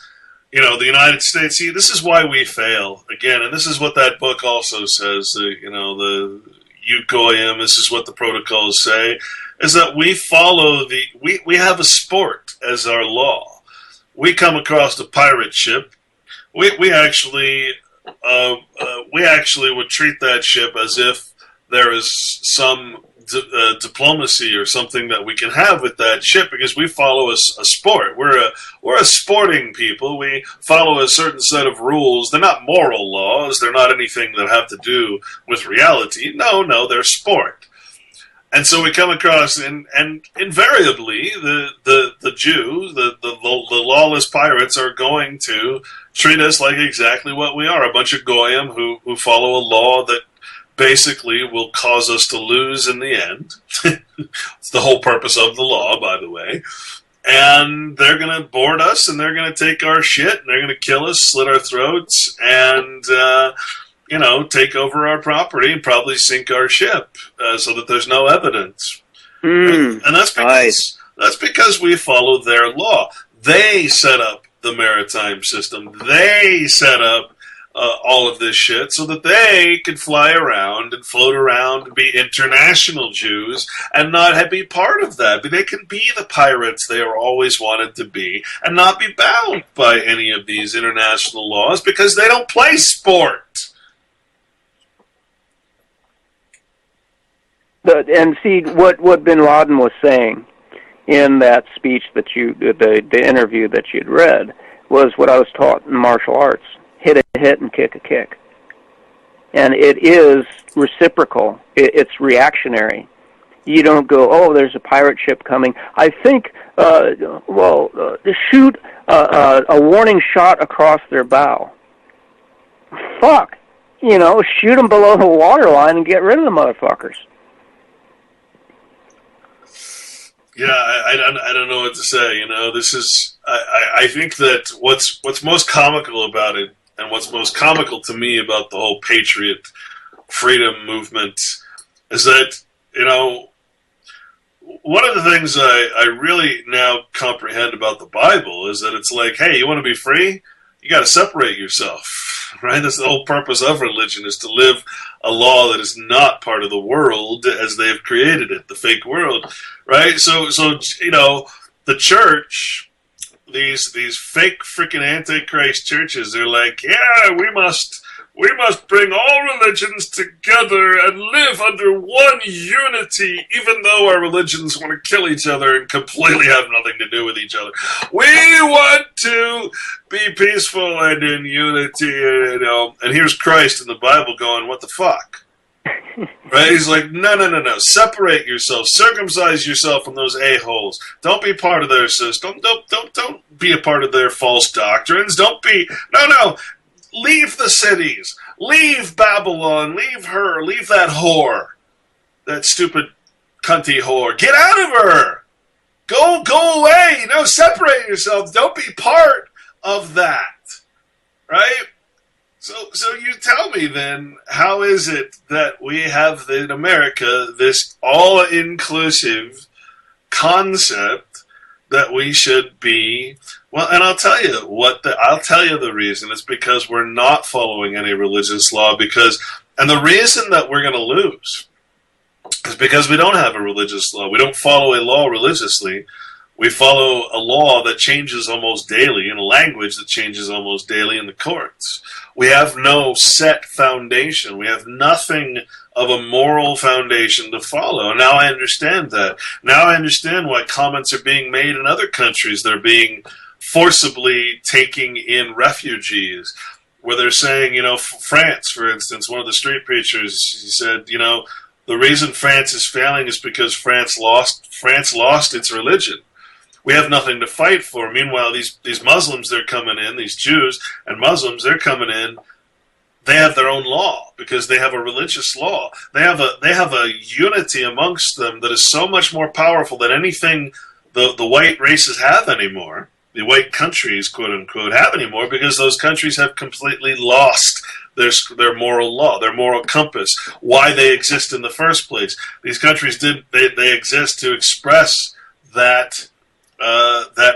the United States, see, this is why we fail. Again, and this is what that book also says, the UCOIM, this is what the protocols say, is that we follow we have a sport as our law. We come across a pirate ship. We actually would treat that ship as if there is some diplomacy or something that we can have with that ship, because we follow a sport. We're a sporting people. We follow a certain set of rules. They're not moral laws. They're not anything that have to do with reality. No, they're sport. And so we come across, and invariably, the Jew, the lawless pirates are going to treat us like exactly what we are, a bunch of goyim who follow a law that basically will cause us to lose in the end. It's the whole purpose of the law, by the way. And they're going to board us, and they're going to take our shit, and they're going to kill us, slit our throats, and take over our property and probably sink our ship so that there's no evidence. And that's because we follow their law. They set up the maritime system. They set up all of this shit so that they could fly around and float around and be international Jews and not be part of that. But they can be the pirates they are always wanted to be and not be bound by any of these international laws because they don't play sport. And see what Bin Laden was saying in that speech that the interview that you'd read was what I was taught in martial arts: hit a hit and kick a kick. And it is reciprocal. It's reactionary. You don't go, oh, there's a pirate ship coming. I think, shoot a warning shot across their bow. Fuck. Shoot them below the waterline and get rid of the motherfuckers. Yeah, I don't know what to say. This is. I think that what's most comical about it, and what's most comical to me about the whole patriot freedom movement, is that one of the things I really now comprehend about the Bible is that it's like, hey, you want to be free? You got to separate yourself, right? That's the whole purpose of religion, is to live a law that is not part of the world as they've created it, the fake world, right? So the church, these fake freaking antichrist churches, they're like, yeah, we must bring all religions together and live under one unity, even though our religions want to kill each other and completely have nothing to do with each other. We want to be peaceful and in unity, And here's Christ in the Bible going, what the fuck? Right? He's like, no. Separate yourself. Circumcise yourself from those a-holes. Don't be part of their system. Don't be a part of their false doctrines. No. Leave the cities. Leave Babylon. Leave her. Leave that whore. That stupid cunty whore. Get out of her. Go away. Separate yourself. Don't be part of that. Right? So you tell me then, how is it that we have in America this all-inclusive concept that we should be? Well, and I'll tell you the reason. It's because we're not following any religious law, and the reason that we're going to lose It's because we don't have a religious law. We don't follow a law religiously. We follow a law that changes almost daily and a language that changes almost daily in the courts. We have no set foundation. We have nothing of a moral foundation to follow. Now I understand that. Now I understand why comments are being made in other countries. They're being forcibly taking in refugees, where they're saying, France, for instance, one of the street preachers, he said, the reason France is failing is because France lost its religion. We have nothing to fight for. Meanwhile, these Muslims, they're coming in, these Jews and Muslims, they're coming in. They have their own law because they have a religious law. They have a unity amongst them that is so much more powerful than anything the white races have anymore. The white countries, quote unquote, have anymore, because those countries have completely lost their moral law, their moral compass, why they exist in the first place. These countries they exist to express that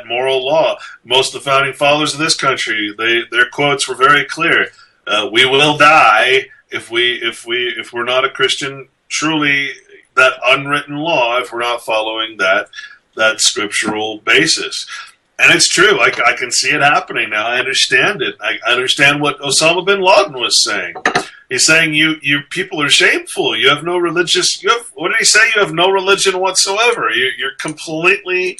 moral law. Most of the founding fathers of this country, their quotes were very clear. We will die if we're not a Christian. Truly, that unwritten law, if we're not following that scriptural basis. And it's true. I can see it happening now. I understand it. I understand what Osama bin Laden was saying. He's saying you people are shameful. You have no religious. What did he say? You have no religion whatsoever. You're completely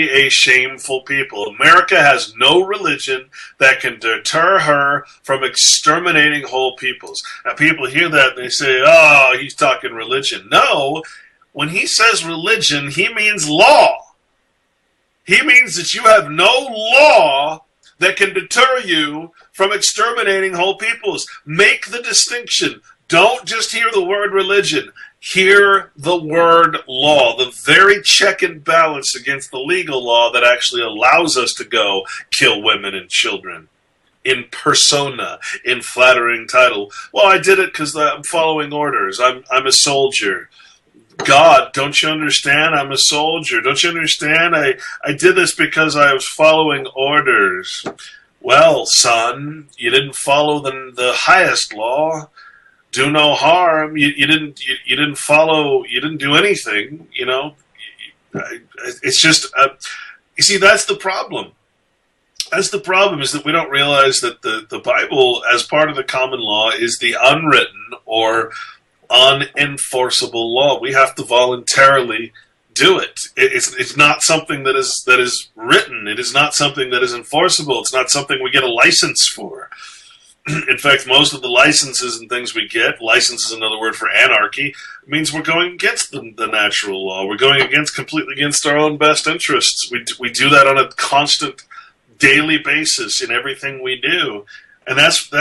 a shameful people. America has no religion that can deter her from exterminating whole peoples. Now people hear that and they say, "Oh, he's talking religion." No, when he says religion, he means law. He means that you have no law that can deter you from exterminating whole peoples. Make the distinction. Don't just hear the word religion. Hear the word law, the very check and balance against the legal law that actually allows us to go kill women and children. In persona, in flattering title. Well, I did it because I'm following orders. I'm a soldier. God, don't you understand? I'm a soldier. Don't you understand? I did this because I was following orders. Well, son, you didn't follow the highest law. Do no harm. You didn't follow. You didn't do anything. It's just. You see, that's the problem. That's the problem, is that we don't realize that the Bible, as part of the common law, is the unwritten or unenforceable law. We have to voluntarily do it. It's not something that is written. It is not something that is enforceable. It's not something we get a license for. In fact, most of the licenses and things we get, license is another word for anarchy, means we're going against the natural law. We're going completely against our own best interests. We do that on a constant daily basis in everything we do. And that's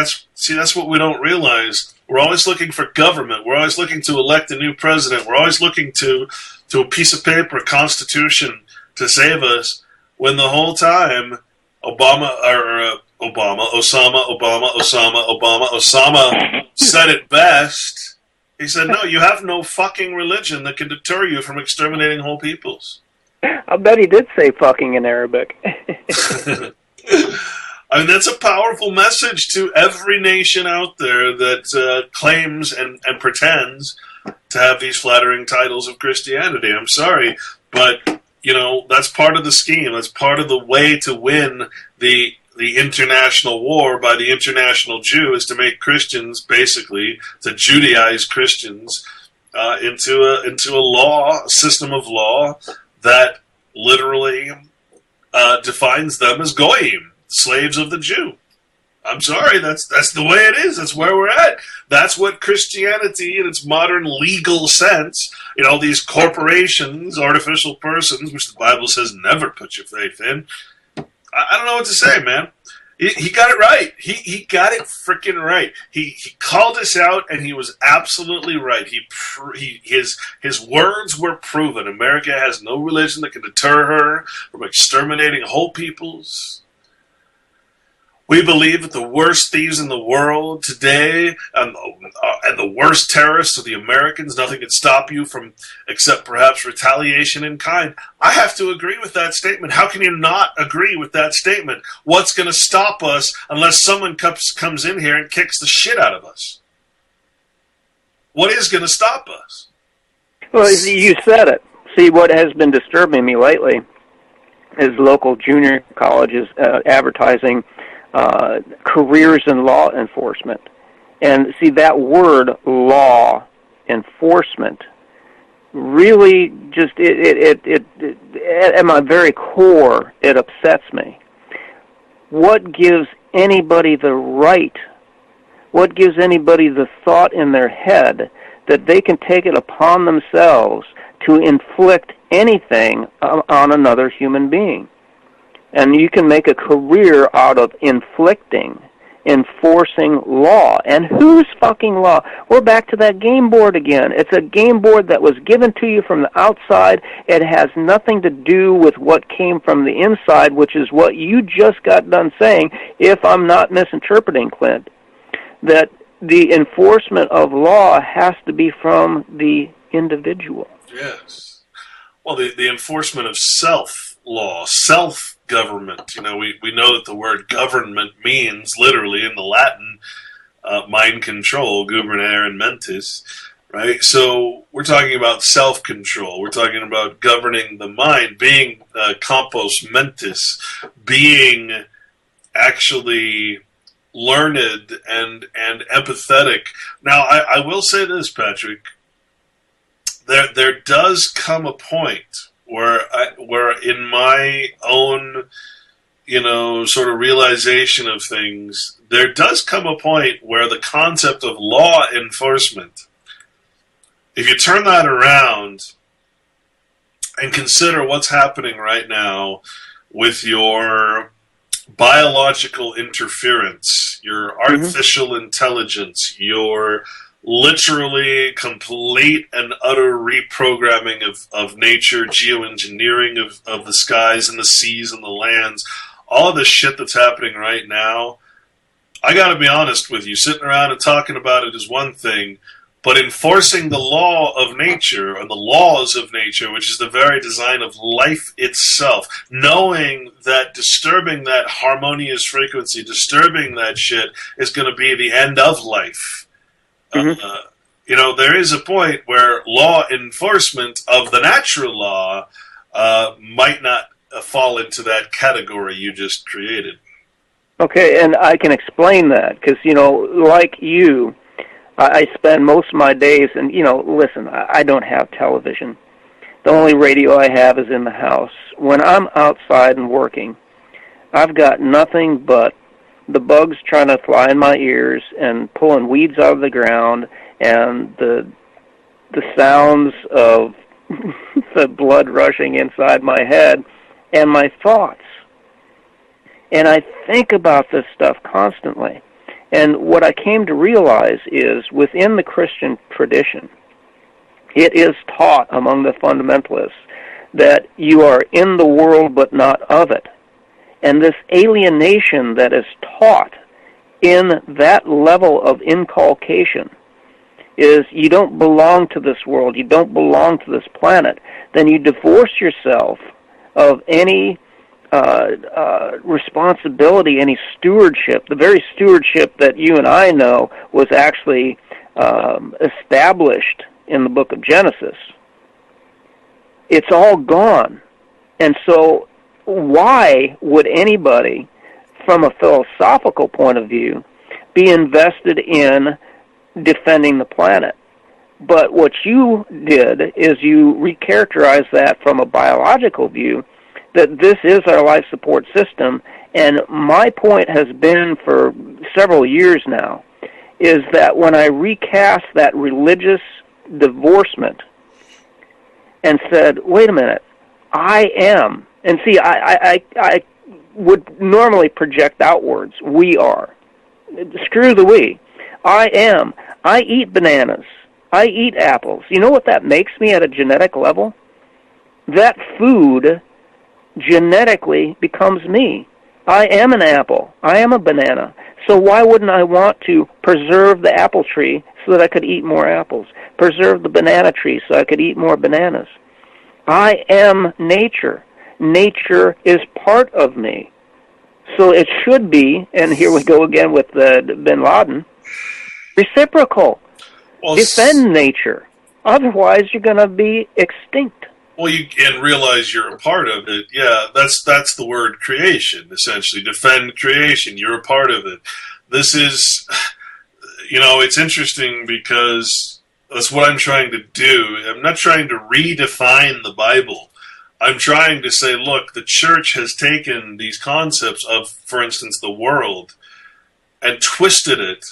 what we don't realize. We're always looking for government. We're always looking to elect a new president. We're always looking to a piece of paper, a constitution, to save us, when the whole time Osama said it best. He said, no, you have no fucking religion that can deter you from exterminating whole peoples. I bet he did say fucking in Arabic. I mean, that's a powerful message to every nation out there that claims and pretends to have these flattering titles of Christianity. I'm sorry, but, that's part of the scheme. That's part of the way to win the international war by the international Jew, is to make Christians, basically, to Judaize Christians into a system of law that literally defines them as goyim, slaves of the Jew. I'm sorry, that's the way it is. That's where we're at. That's what Christianity, in its modern legal sense, these corporations, artificial persons, which the Bible says never put your faith in. I don't know what to say, man. He got it right. He got it freaking right. He called us out, and he was absolutely right. His words were proven. America has no religion that can deter her from exterminating whole peoples. We believe that the worst thieves in the world today and the worst terrorists are the Americans. Nothing can stop you from, except perhaps retaliation in kind. I have to agree with that statement. How can you not agree with that statement? What's going to stop us unless someone comes in here and kicks the shit out of us? What is going to stop us? Well, you said it. See, what has been disturbing me lately is local junior colleges advertising careers in law enforcement. And see, that word, law enforcement, really just, at my very core, it upsets me. What gives anybody the right, what gives anybody the thought in their head that they can take it upon themselves to inflict anything on another human being? And you can make a career out of enforcing law. And whose fucking law? We're back to that game board again. It's a game board that was given to you from the outside. It has nothing to do with what came from the inside, which is what you just got done saying, if I'm not misinterpreting, Clint, that the enforcement of law has to be from the individual. Yes. Well, the enforcement of self-law, self-government. You know, we know that the word government means, literally, in the Latin, mind control, gubernare mentis, right? So we're talking about self-control. We're talking about governing the mind, being compos mentis, being actually learned and empathetic. Now, I will say this, Patrick. There does come a point where in my own, sort of realization of things, there does come a point where the concept of law enforcement, if you turn that around and consider what's happening right now with your biological interference, your artificial intelligence, your literally complete and utter reprogramming of nature, geoengineering of the skies and the seas and the lands, all of this shit that's happening right now, I gotta be honest with you, sitting around and talking about it is one thing, but enforcing the law of nature, or the laws of nature, which is the very design of life itself, knowing that disturbing that harmonious frequency, disturbing that shit is going to be the end of life. There is a point where law enforcement of the natural law might not fall into that category you just created. Okay, and I can explain that, because, like you, I spend most of my days, and, listen, I don't have television. The only radio I have is in the house. When I'm outside and working, I've got nothing but the bugs trying to fly in my ears and pulling weeds out of the ground, and the sounds of the blood rushing inside my head, and my thoughts. And I think about this stuff constantly. And what I came to realize is, within the Christian tradition, it is taught among the fundamentalists that you are in the world but not of it. And this alienation that is taught in that level of inculcation is, you don't belong to this world, you don't belong to this planet, then you divorce yourself of any responsibility, any stewardship, the very stewardship that you and I know was actually established in the book of Genesis. It's all gone. And so why would anybody, from a philosophical point of view, be invested in defending the planet? But what you did is you recharacterized that from a biological view, that this is our life support system. And my point has been for several years now, is that when I recast that religious divorcement and said, wait a minute, I am, and see, I would normally project outwards, we are. Screw the we. I am. I eat bananas. I eat apples. You know what that makes me at a genetic level? That food genetically becomes me. I am an apple. I am a banana. So why wouldn't I want to preserve the apple tree so that I could eat more apples? Preserve the banana tree so I could eat more bananas? I am nature. Nature is part of me. So it should be, and here we go again with bin Laden, reciprocal. Well, defend nature. Otherwise, you're going to be extinct. Well, and realize you're a part of it. Yeah, that's the word creation, essentially. Defend creation. You're a part of it. This is, it's interesting because that's what I'm trying to do. I'm not trying to redefine the Bible. I'm trying to say, look, the church has taken these concepts of, for instance, the world, and twisted it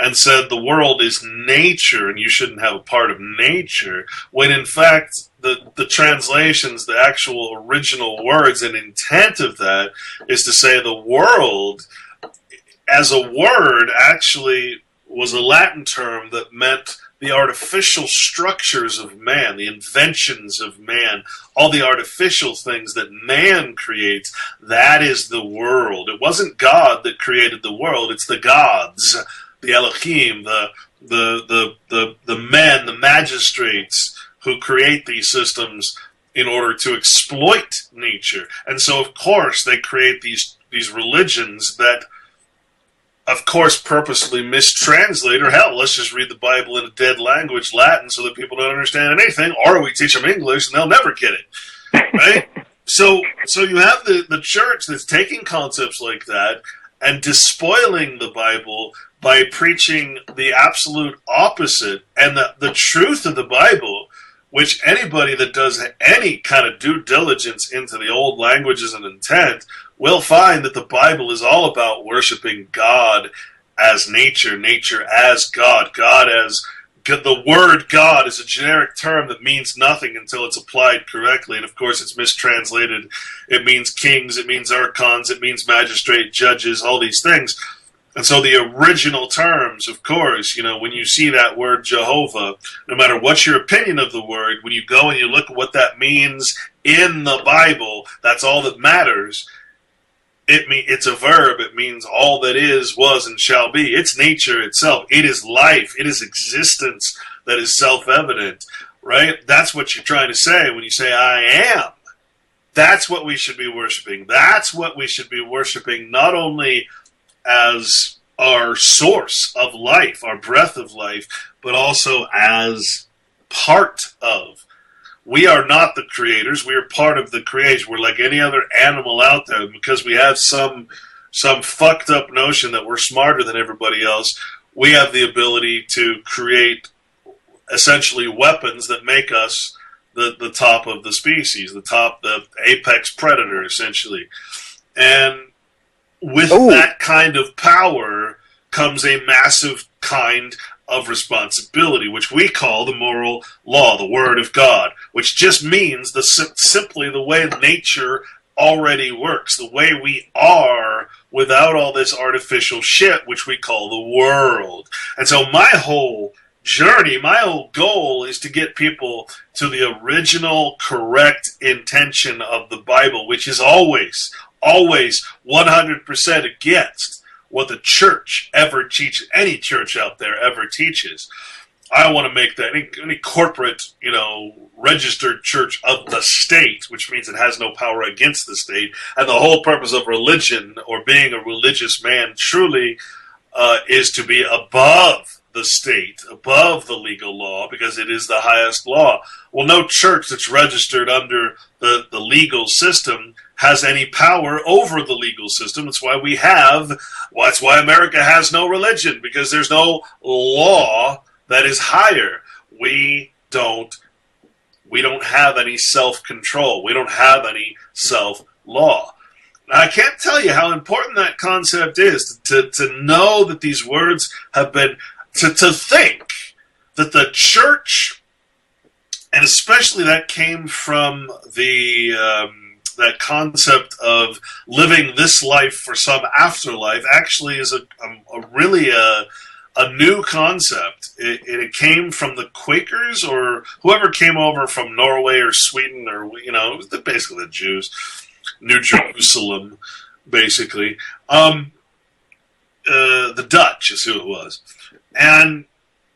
and said the world is nature and you shouldn't have a part of nature, when in fact the translations, the actual original words and intent of that is to say the world as a word actually was a Latin term that meant the artificial structures of man, the inventions of man, all the artificial things that man creates, that is the world. It wasn't God that created the world, it's the gods, the Elohim, the men, the magistrates who create these systems in order to exploit nature. And so, of course, they create these religions that, of course, purposely mistranslate, or hell, let's just read the Bible in a dead language, Latin, so that people don't understand anything, or we teach them English and they'll never get it, right? So you have the church that's taking concepts like that and despoiling the Bible by preaching the absolute opposite. And the truth of the Bible, which anybody that does any kind of due diligence into the old languages and intent will find that the Bible is all about worshiping God as nature, nature as God, God as the word God is a generic term that means nothing until it's applied correctly. And of course it's mistranslated. It means kings, it means archons, it means magistrate, judges, all these things. And so the original terms, of course, when you see that word Jehovah, no matter what's your opinion of the word, when you go and you look at what that means in the Bible, that's all that matters. It's a verb. It means all that is, was, and shall be. It's nature itself. It is life. It is existence that is self-evident, right? That's what you're trying to say when you say, I am. That's what we should be worshiping. That's what we should be worshiping, not only as our source of life, our breath of life, but also as part of. We are not the creators. We are part of the creation. We're like any other animal out there, because we have some fucked up notion that we're smarter than everybody else. We have the ability to create essentially weapons that make us the top of the species, the apex predator, essentially. And with that kind of power comes a massive kind of responsibility, which we call the moral law, the word of God, which just means simply the way nature already works, the way we are without all this artificial shit, which we call the world. And so my whole journey, my whole goal is to get people to the original correct intention of the Bible, which is always 100% against what the church ever teaches, any church out there ever teaches. I want to make that any corporate, registered church of the state, which means it has no power against the state. And the whole purpose of religion, or being a religious man, truly is to be above the state, above the legal law, because it is the highest law. Well, no church that's registered under the legal system has any power over the legal system. That's why that's why America has no religion, because there's no law that is higher. We don't have any self-control. We don't have any self-law. Now, I can't tell you how important that concept is, to know that these words have been, to think that the church, and especially that came from that concept of living this life for some afterlife, actually is really a new concept. It came from the Quakers, or whoever came over from Norway or Sweden, or basically the Jews, New Jerusalem, basically. The Dutch is who it was, and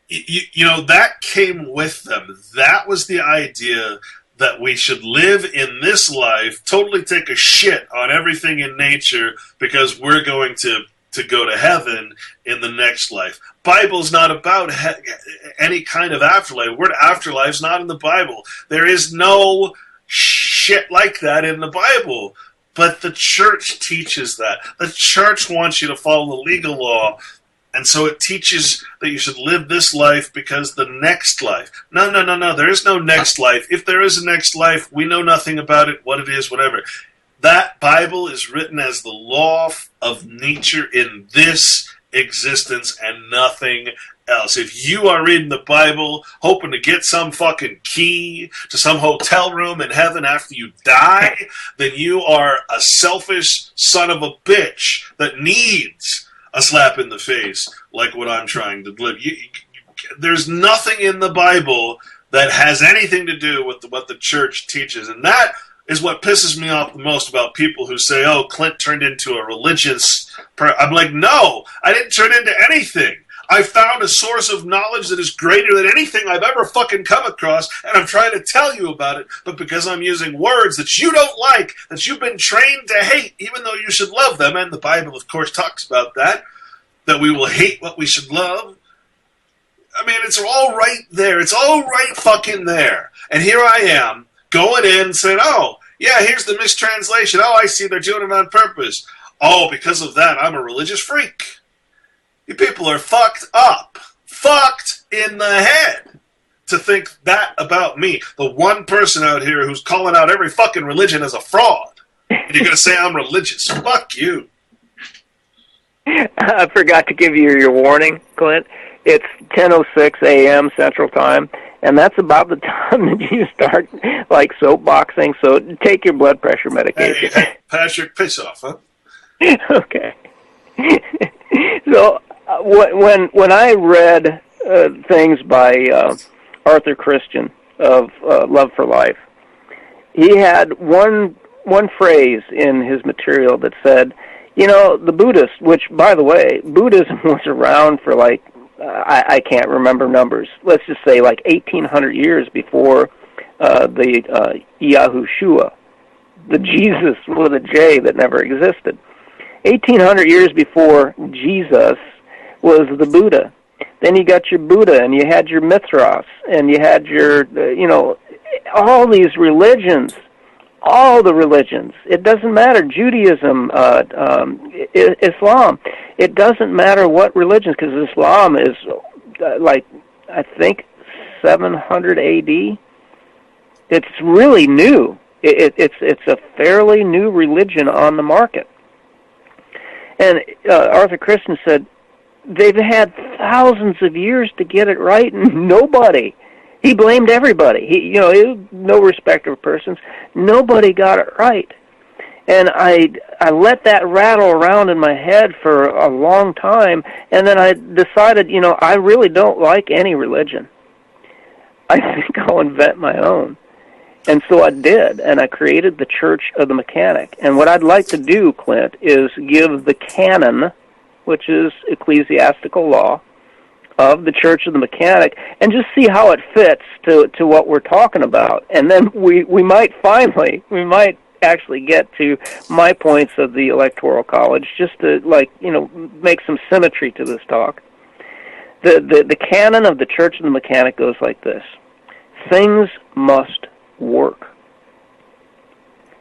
that came with them. That was the idea, that we should live in this life, totally take a shit on everything in nature, because we're going to to go to heaven in the next life. Bible's not about any kind of afterlife. The word afterlife's not in the Bible. There is no shit like that in the Bible. But the church teaches that. The church wants you to follow the legal law. And so it teaches that you should live this life because the next life. No. There is no next life. If there is a next life, we know nothing about it, what it is, whatever. That Bible is written as the law of nature in this existence and nothing else. If you are reading the Bible hoping to get some fucking key to some hotel room in heaven after you die, then you are a selfish son of a bitch that needs a slap in the face like what I'm trying to live. There's nothing in the Bible that has anything to do with what the church teaches. And that is what pisses me off the most about people who say, oh, Clint turned into a religious I'm like, no, I didn't turn into anything. I found a source of knowledge that is greater than anything I've ever fucking come across, and I'm trying to tell you about it, but because I'm using words that you don't like, that you've been trained to hate, even though you should love them, and the Bible, of course, talks about that we will hate what we should love. I mean, it's all right there. It's all right fucking there. And here I am, going in and saying, oh, yeah, here's the mistranslation. Oh, I see, they're doing it on purpose. Oh, because of that, I'm a religious freak. You people are fucked up. Fucked in the head to think that about me. The one person out here who's calling out every fucking religion as a fraud. And you're going to say I'm religious. Fuck you. I forgot to give you your warning, Clint. It's 10:06 a.m. Central Time, and that's about the time that you start, like, soapboxing, so take your blood pressure medication. Hey, Patrick, piss off, huh? Okay. So, when I read things by Arthur Christian of Love for Life, he had one phrase in his material that said, you know, the Buddhists, which, by the way, Buddhism was around for, like, I can't remember numbers. Let's just say, like, 1,800 years before the Yahushua, the Jesus with a J that never existed. 1,800 years before Jesus was the Buddha. Then you got your Buddha, and you had your Mithras, and you had your, all these religions. All the religions. It doesn't matter. Judaism, Islam. It doesn't matter what religions, because Islam is, like, I think 700 A.D. It's really new. It's a fairly new religion on the market. And Arthur Christian said, they've had thousands of years to get it right, and nobody. He blamed everybody. He no respecter of persons. Nobody got it right. And I let that rattle around in my head for a long time, and then I decided, I really don't like any religion. I think I'll invent my own. And so I did, and I created the Church of the Mechanic. And what I'd like to do, Clint, is give the canon, which is ecclesiastical law, of the Church of the Mechanic, and just see how it fits to what we're talking about. And then we might actually get to my points of the Electoral College, just to, make some symmetry to this talk. The canon of the Church of the Mechanic goes like this. Things must work.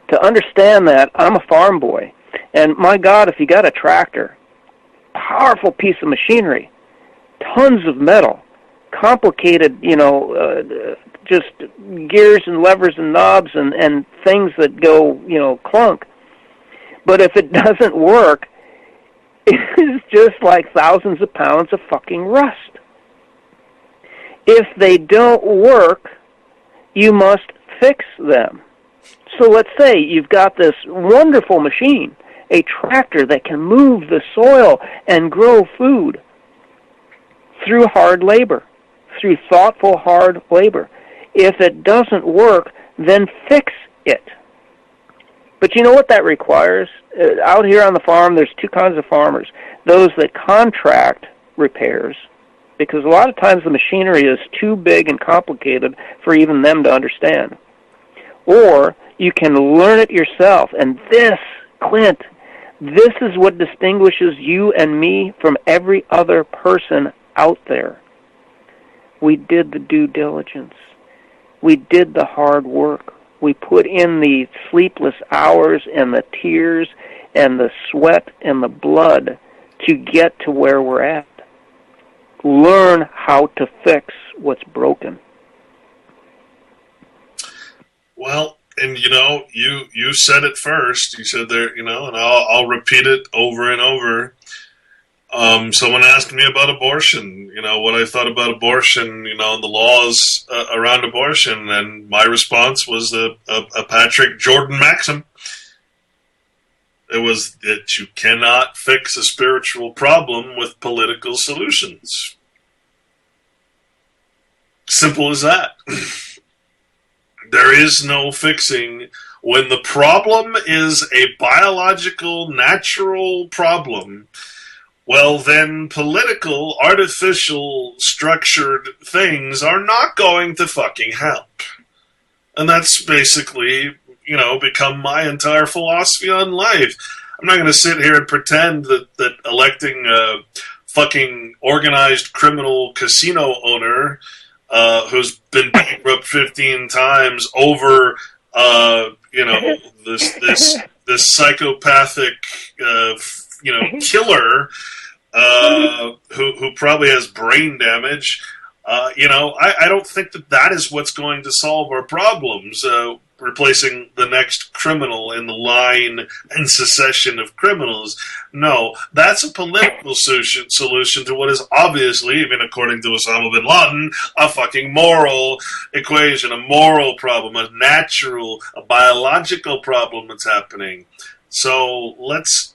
To understand that, I'm a farm boy, and my God, if you got a tractor, powerful piece of machinery, tons of metal, complicated, just gears and levers and knobs and things that go, clunk. But if it doesn't work, it's just like thousands of pounds of fucking rust. If they don't work, you must fix them. So let's say you've got this wonderful machine, a tractor that can move the soil and grow food through hard labor, through thoughtful hard labor. If it doesn't work, then fix it. But you know what that requires? Out here on the farm, there's two kinds of farmers. Those that contract repairs, because a lot of times the machinery is too big and complicated for even them to understand. Or you can learn it yourself. And this, Clint, This is what distinguishes you and me from every other person out there. We did the due diligence. We did the hard work. We put in the sleepless hours and the tears and the sweat and the blood to get to where we're at. Learn how to fix what's broken. Well, and you said it first. You said there, and I'll repeat it over and over. Someone asked me about abortion, what I thought about abortion, and the laws around abortion, and my response was a Patrick Jordan maxim. It was that you cannot fix a spiritual problem with political solutions. Simple as that. There is no fixing. When the problem is a biological, natural problem, well, then political, artificial, structured things are not going to fucking help. And that's basically, become my entire philosophy on life. I'm not going to sit here and pretend that electing a fucking organized criminal casino owner who's been bankrupt 15 times over, this psychopathic, killer who probably has brain damage. I don't think that is what's going to solve our problems. Replacing the next criminal in the line and succession of criminals. No, that's a political solution to what is obviously, even according to Osama bin Laden, a fucking moral equation, a moral problem, a biological problem that's happening. So let's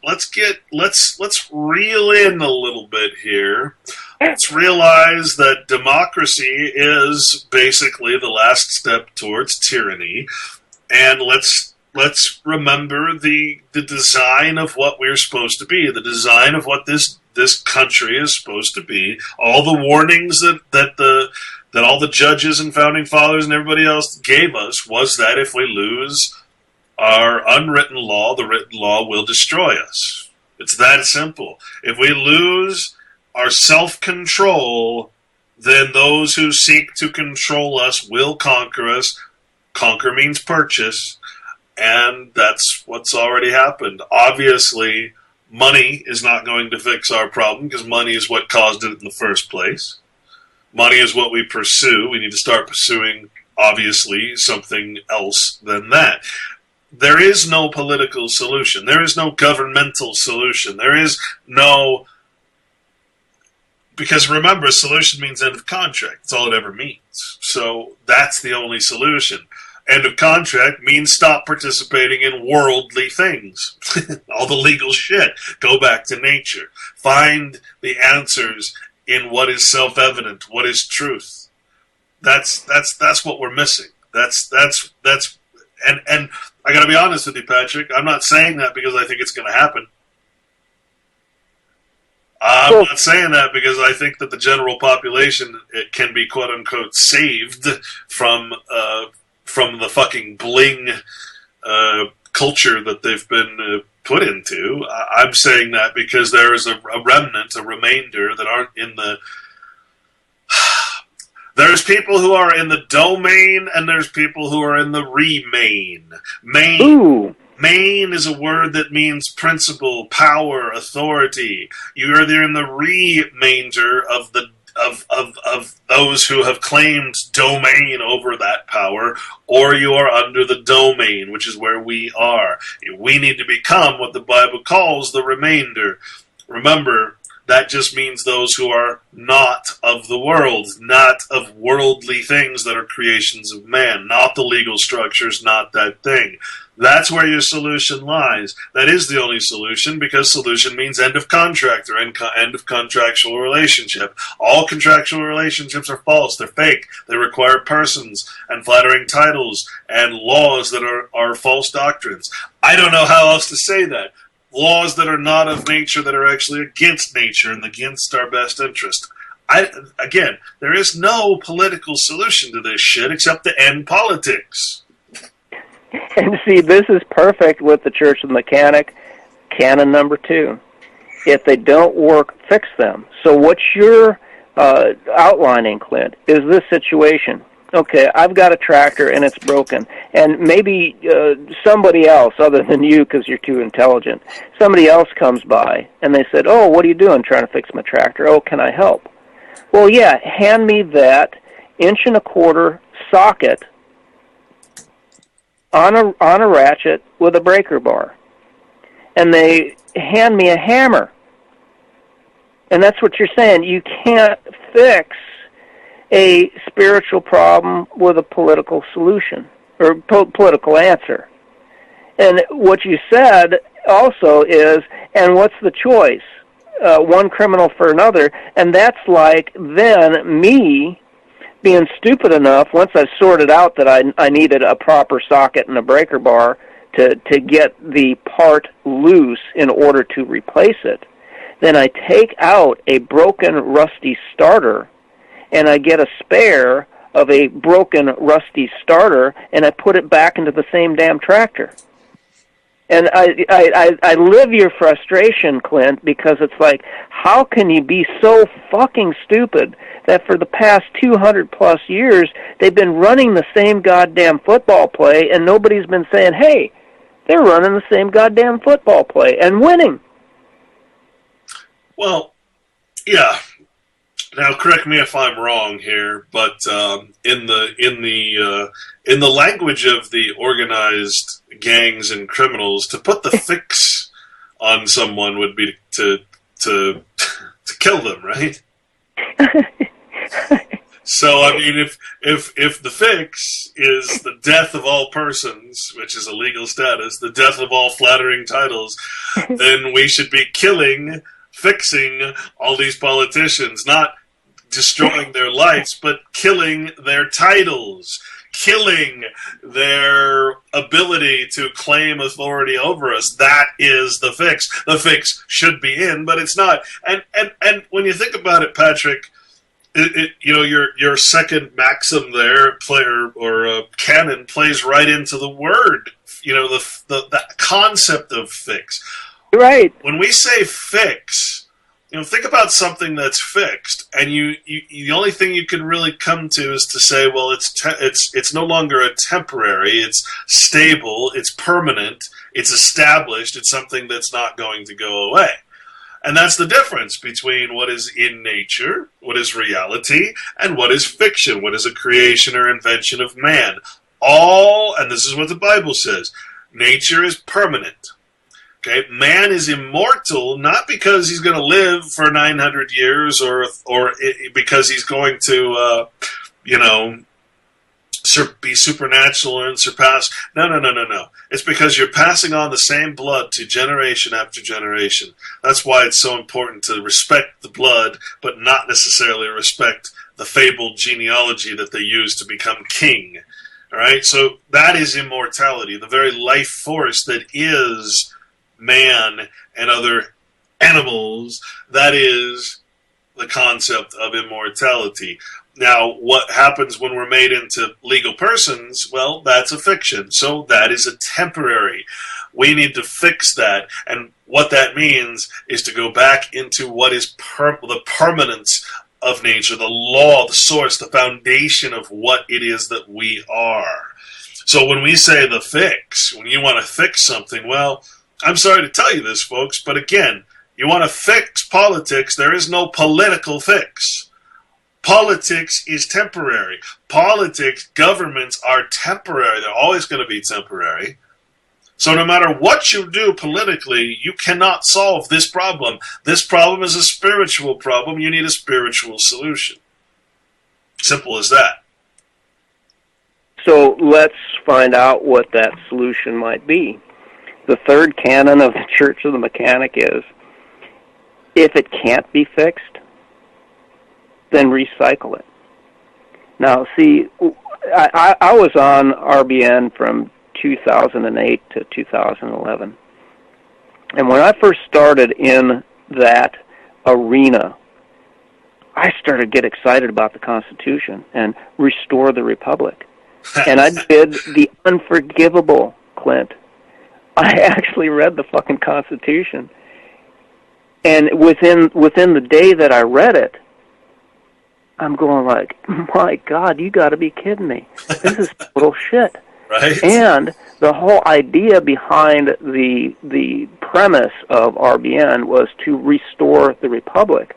reel in a little bit here. Let's realize that democracy is basically the last step towards tyranny, and let's remember the design of what we're supposed to be, the design of what this country is supposed to be. All the warnings that all the judges and founding fathers and everybody else gave us was that if we lose our unwritten law, the written law will destroy us. It's that simple. If we lose our self-control, then those who seek to control us will conquer us. Conquer means purchase, and that's what's already happened. Obviously, money is not going to fix our problem because money is what caused it in the first place. Money is what we pursue. We need to start pursuing, obviously, something else than that. There is no political solution. There is no governmental solution. There is no... Because remember, solution means end of contract. That's all it ever means. So that's the only solution. End of contract means stop participating in worldly things. All the legal shit. Go back to nature. Find the answers in what is self-evident, what is truth. That's what we're missing. And I got to be honest with you, Patrick. I'm not saying that because I think it's going to happen. I'm not saying that because I think that the general population can be quote unquote saved from the fucking bling culture that they've been put into. I'm saying that because there is a remnant, a remainder that aren't in the. There's people who are in the domain, and there's people who are in the remain. Main is a word that means principle, power, authority. You're either in the remainder of those who have claimed domain over that power, or you are under the domain, which is where we are. We need to become what the Bible calls the remainder. Remember, that just means those who are not of the world, not of worldly things that are creations of man, not the legal structures, not that thing. That's where your solution lies. That is the only solution, because solution means end of contract or end of contractual relationship. All contractual relationships are false. They're fake. They require persons and flattering titles and laws that are false doctrines. I don't know how else to say that. Laws that are not of nature, that are actually against nature and against our best interest. Again, there is no political solution to this shit except to end politics. And see, this is perfect with the Church of the Mechanic. Canon number 2. If they don't work, fix them. So what you're outlining, Clint, is this situation. Okay, I've got a tractor and it's broken, and maybe somebody else other than you, because you're too intelligent, somebody else comes by and they said, "Oh, what are you doing? Trying to fix my tractor? Oh, can I help?" Well, yeah, hand me that 1.25-inch socket on a ratchet with a breaker bar, and they hand me a hammer, and that's what you're saying. You can't fix a spiritual problem with a political solution or political answer. And what you said also is, and what's the choice? One criminal for another, and that's like then me being stupid enough, once I've sorted out that I needed a proper socket and a breaker bar to get the part loose in order to replace it, then I take out a broken, rusty starter, and I get a spare of a broken, rusty starter, and I put it back into the same damn tractor. And I live your frustration, Clint, because it's like, how can you be so fucking stupid that for the past 200-plus years, they've been running the same goddamn football play, and nobody's been saying, hey, they're running the same goddamn football play and winning. Well, yeah. Now, correct me if I'm wrong here, but in the language of the organized gangs and criminals, to put the fix on someone would be to kill them, right? So, I mean, if the fix is the death of all persons, which is a legal status, the death of all flattering titles, then we should be fixing all these politicians, not destroying their lives, but killing their titles, killing their ability to claim authority over us. That is the fix. The fix should be in, but it's not. And when you think about it, Patrick, your second maxim there, canon, plays right into the word. The concept of fix. Right. When we say fix, think about something that's fixed, and the only thing you can really come to is to say, well, it's no longer a temporary, it's stable, it's permanent, it's established, it's something that's not going to go away. And that's the difference between what is in nature, what is reality, and what is fiction, what is a creation or invention of man. And this is what the Bible says, nature is permanent. Okay, man is immortal not because he's going to live for 900 years or because he's going to, be supernatural and surpass. No. It's because you're passing on the same blood to generation after generation. That's why it's so important to respect the blood, but not necessarily respect the fabled genealogy that they use to become king. All right, so that is immortality, the very life force that is man and other animals. That is the concept of immortality. Now, what happens when we're made into legal persons? Well, that's a fiction. So that is a temporary. We need to fix that. And what that means is to go back into what is the permanence of nature, the law, the source, the foundation of what it is that we are. So when we say the fix, when you want to fix something, well, I'm sorry to tell you this, folks, but again, you want to fix politics, there is no political fix. Politics is temporary. Politics, governments are temporary. They're always going to be temporary. So no matter what you do politically, you cannot solve this problem. This problem is a spiritual problem. You need a spiritual solution. Simple as that. So let's find out what that solution might be. The third canon of the Church of the Mechanic is, if it can't be fixed, then recycle it. Now, see, I was on RBN from 2008 to 2011. And when I first started in that arena, I started to get excited about the Constitution and restore the Republic. And I did the unforgivable, Clint. I actually read the fucking Constitution. And within the day that I read it, I'm going like, my God, you got to be kidding me. This is total shit. Right. And the whole idea behind the premise of RBN was to restore the Republic.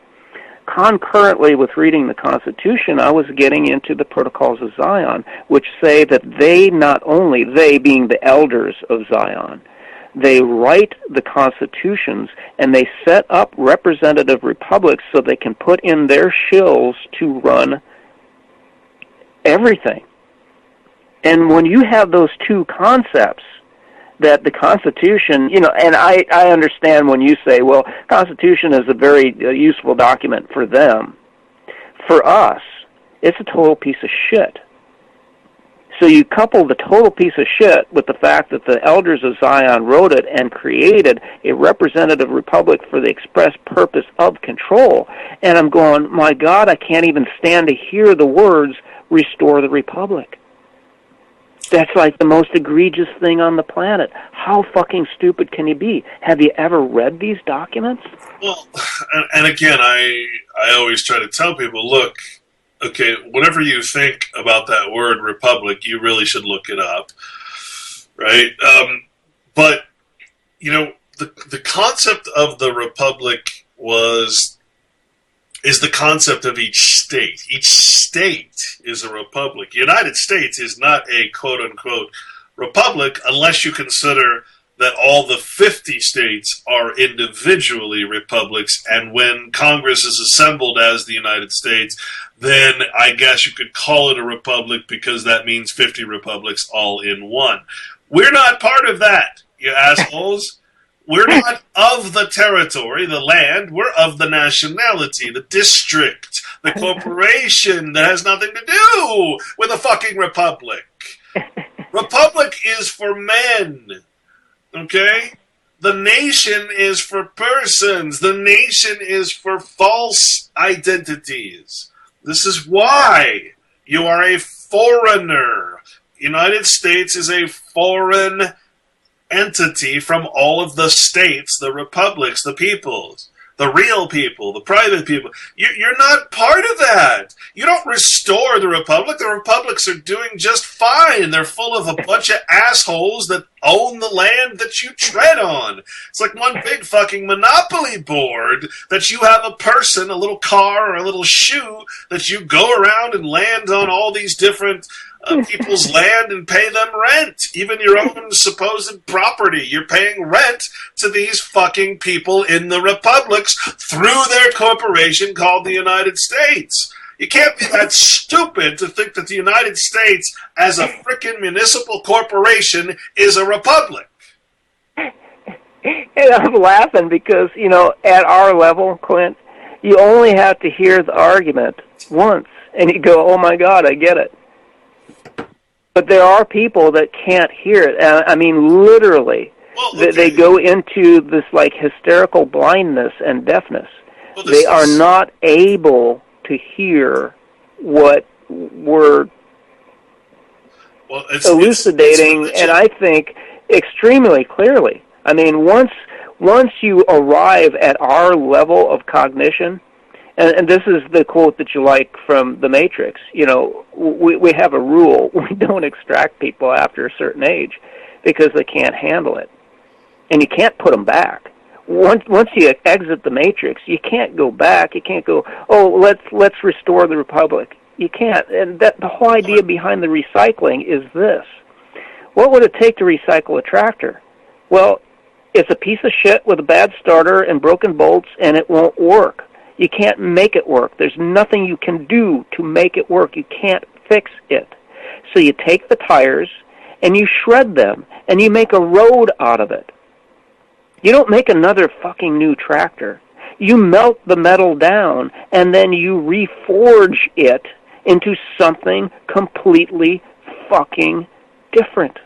Concurrently with reading the Constitution, I was getting into the Protocols of Zion, which say that they being the elders of Zion, they write the constitutions and they set up representative republics so they can put in their shills to run everything. And when you have those two concepts, that the Constitution, and I understand when you say, well, Constitution is a very useful document for them. For us, it's a total piece of shit. So you couple the total piece of shit with the fact that the elders of Zion wrote it and created a representative republic for the express purpose of control, and I'm going, my God, I can't even stand to hear the words, restore the Republic. That's like the most egregious thing on the planet. How fucking stupid can you be? Have you ever read these documents? Well, and again, I always try to tell people, look, okay, whatever you think about that word republic, you really should look it up, right? But, the concept of the republic is the concept of each state. Each state is a republic. The United States is not a quote-unquote republic unless you consider that all the 50 states are individually republics, and when Congress is assembled as the United States, then I guess you could call it a republic because that means 50 republics all in one. We're not part of that, you assholes. We're not of the territory, the land. We're of the nationality, the district, the corporation that has nothing to do with a fucking republic. Republic is for men, okay? The nation is for persons. The nation is for false identities. This is why you are a foreigner. United States is a foreign entity from all of the states, the republics, the peoples, the real people, the private people. You're not part of that. You don't restore the republic. The republics are doing just fine. They're full of a bunch of assholes that own the land that you tread on. It's like one big fucking monopoly board that you have a person, a little car or a little shoe that you go around and land on all these different people's land and pay them rent. Even your own supposed property. You're paying rent to these fucking people in the republics through their corporation called the United States. You can't be that stupid to think that the United States as a frickin' municipal corporation is a republic. And I'm laughing because, at our level, Clint, you only have to hear the argument once and you go, oh my God, I get it. But there are people that can't hear it. I mean, literally, they go into this like hysterical blindness and deafness. They are not able to hear what we're elucidating, and I think extremely clearly. I mean, once you arrive at our level of cognition, and this is the quote that you like from The Matrix, we have a rule. We don't extract people after a certain age because they can't handle it. And you can't put them back. Once you exit the Matrix, you can't go back. You can't go, let's restore the Republic. You can't. And the whole idea behind the recycling is this. What would it take to recycle a tractor? Well, it's a piece of shit with a bad starter and broken bolts, and it won't work. You can't make it work. There's nothing you can do to make it work. You can't fix it. So you take the tires and you shred them and you make a road out of it. You don't make another fucking new tractor. You melt the metal down and then you reforge it into something completely fucking different.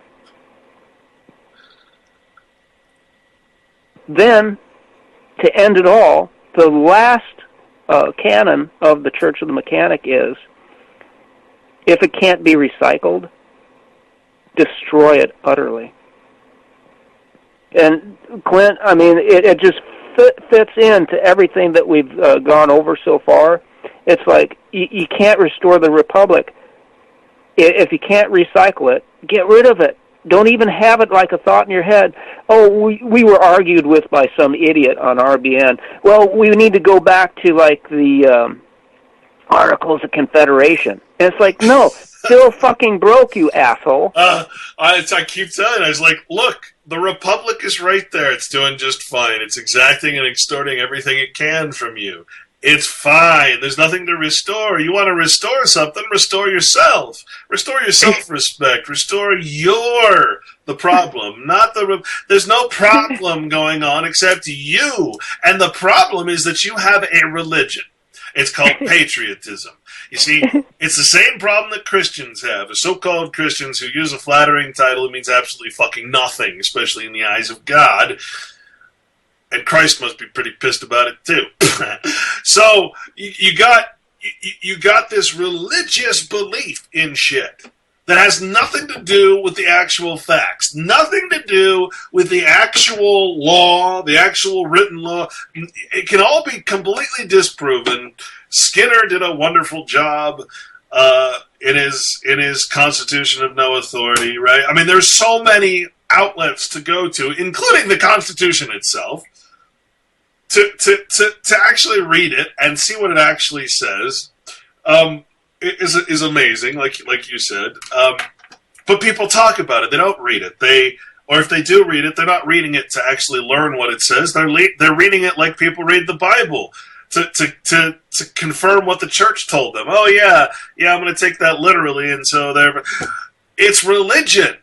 Then, to end it all, the last canon of the Church of the Mechanic is, if it can't be recycled, destroy it utterly. And Clint, I mean, it just fits into everything that we've gone over so far. It's like you can't restore the republic. If you can't recycle it, get rid of it. Don't even have it like a thought in your head. Oh, we were argued with by some idiot on RBN. Well, we need to go back to like the Articles of Confederation. And it's like, no, still fucking broke, you asshole. I keep telling you, I was like, look, the Republic is right there. It's doing just fine. It's exacting and extorting everything it can from you. It's fine. There's nothing to restore. You want to restore something, restore yourself. Restore your self-respect. Restore the problem, not the... There's no problem going on except you. And the problem is that you have a religion. It's called patriotism. You see, it's the same problem that Christians have. The so-called Christians who use a flattering title that means absolutely fucking nothing, especially in the eyes of God. And Christ must be pretty pissed about it too. So you got this religious belief in shit that has nothing to do with the actual facts, nothing to do with the actual law, the actual written law. It can all be completely disproven. Skinner did a wonderful job in his Constitution of No Authority, right? I mean, there's so many outlets to go to, including the Constitution itself, to actually read it and see what it actually says. Is amazing, like you said. But people talk about it; they don't read it. Or if they do read it, they're not reading it to actually learn what it says. They're reading it like people read the Bible to confirm what the church told them. Oh yeah, I'm going to take that literally, and so it's religion.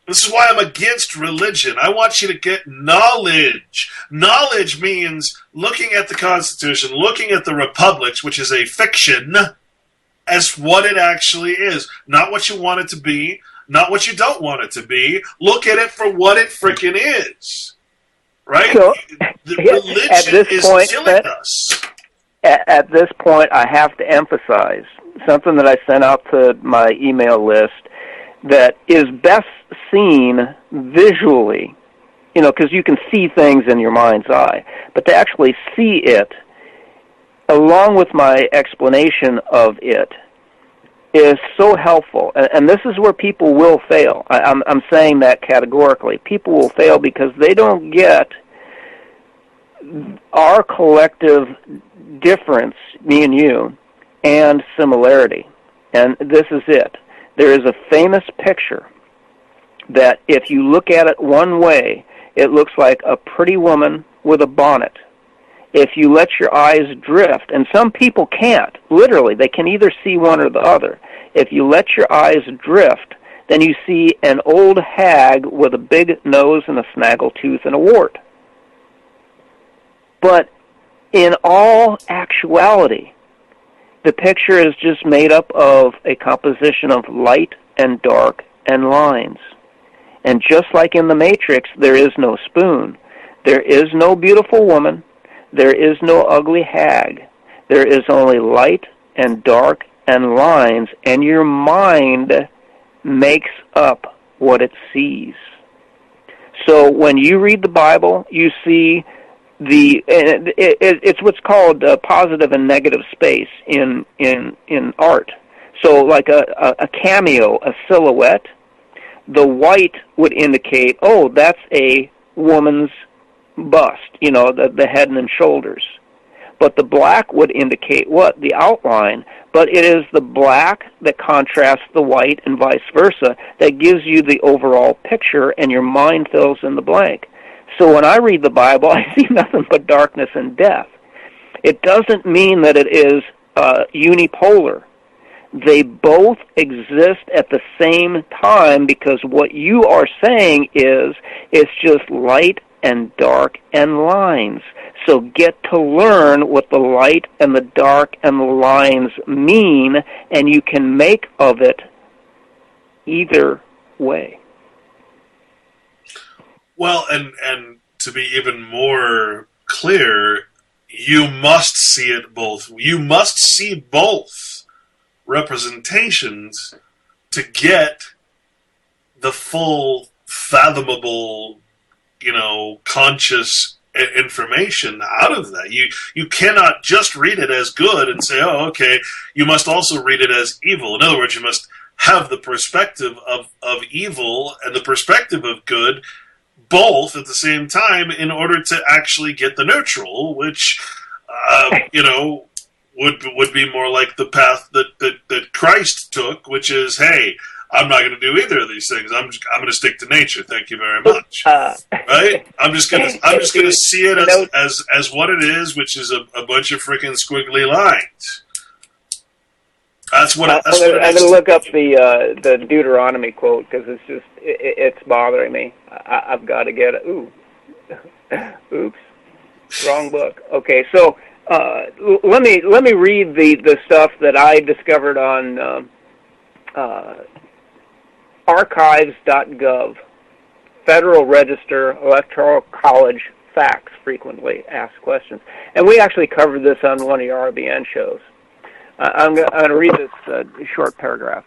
This is why I'm against religion. I want you to get knowledge. Knowledge means looking at the Constitution, looking at the republics, which is a fiction, as what it actually is. Not what you want it to be, not what you don't want it to be. Look at it for what it freaking is. Right? So, religion is killing us. At this point, I have to emphasize something that I sent out to my email list that is best seen visually, because you can see things in your mind's eye, but to actually see it, along with my explanation of it, is so helpful. And this is where people will fail. I'm saying that categorically. People will fail because they don't get our collective difference, me and you, and similarity. And this is it. There is a famous picture that if you look at it one way, it looks like a pretty woman with a bonnet. If you let your eyes drift, and some people can't, literally, they can either see one or the other. If you let your eyes drift, then you see an old hag with a big nose and a snaggle tooth and a wart. But in all actuality, the picture is just made up of a composition of light and dark and lines. And just like in the Matrix, there is no spoon. There is no beautiful woman. There is no ugly hag. There is only light and dark and lines, and your mind makes up what it sees. So when you read the Bible, you see it's what's called positive and negative space in art. So like a cameo, a silhouette, the white would indicate, oh, that's a woman's bust, the head and shoulders. But the black would indicate what? The outline. But it is the black that contrasts the white and vice versa that gives you the overall picture, and your mind fills in the blank. So when I read the Bible, I see nothing but darkness and death. It doesn't mean that it is unipolar. They both exist at the same time, because what you are saying is it's just light and dark and lines. So get to learn what the light and the dark and the lines mean, and you can make of it either way. Well, and to be even more clear, you must see it both. You must see both representations to get the full fathomable conscious information out of that. You cannot just read it as good and say, oh, okay, you must also read it as evil. In other words, you must have the perspective of evil and the perspective of good both at the same time in order to actually get the neutral, which, would be more like the path that Christ took, which is, hey, I'm not going to do either of these things. I'm going to stick to nature. Thank you very much. Right? I'm just going to see it as what it is, which is a bunch of freaking squiggly lines. I'm going to look up the Deuteronomy quote because it's bothering me. I've got to get it. Ooh, oops, wrong book. Okay, so let me read the stuff that I discovered on archives.gov, Federal Register, Electoral College facts, frequently asked questions, and we actually covered this on one of your RBN shows. I'm going to read this short paragraph.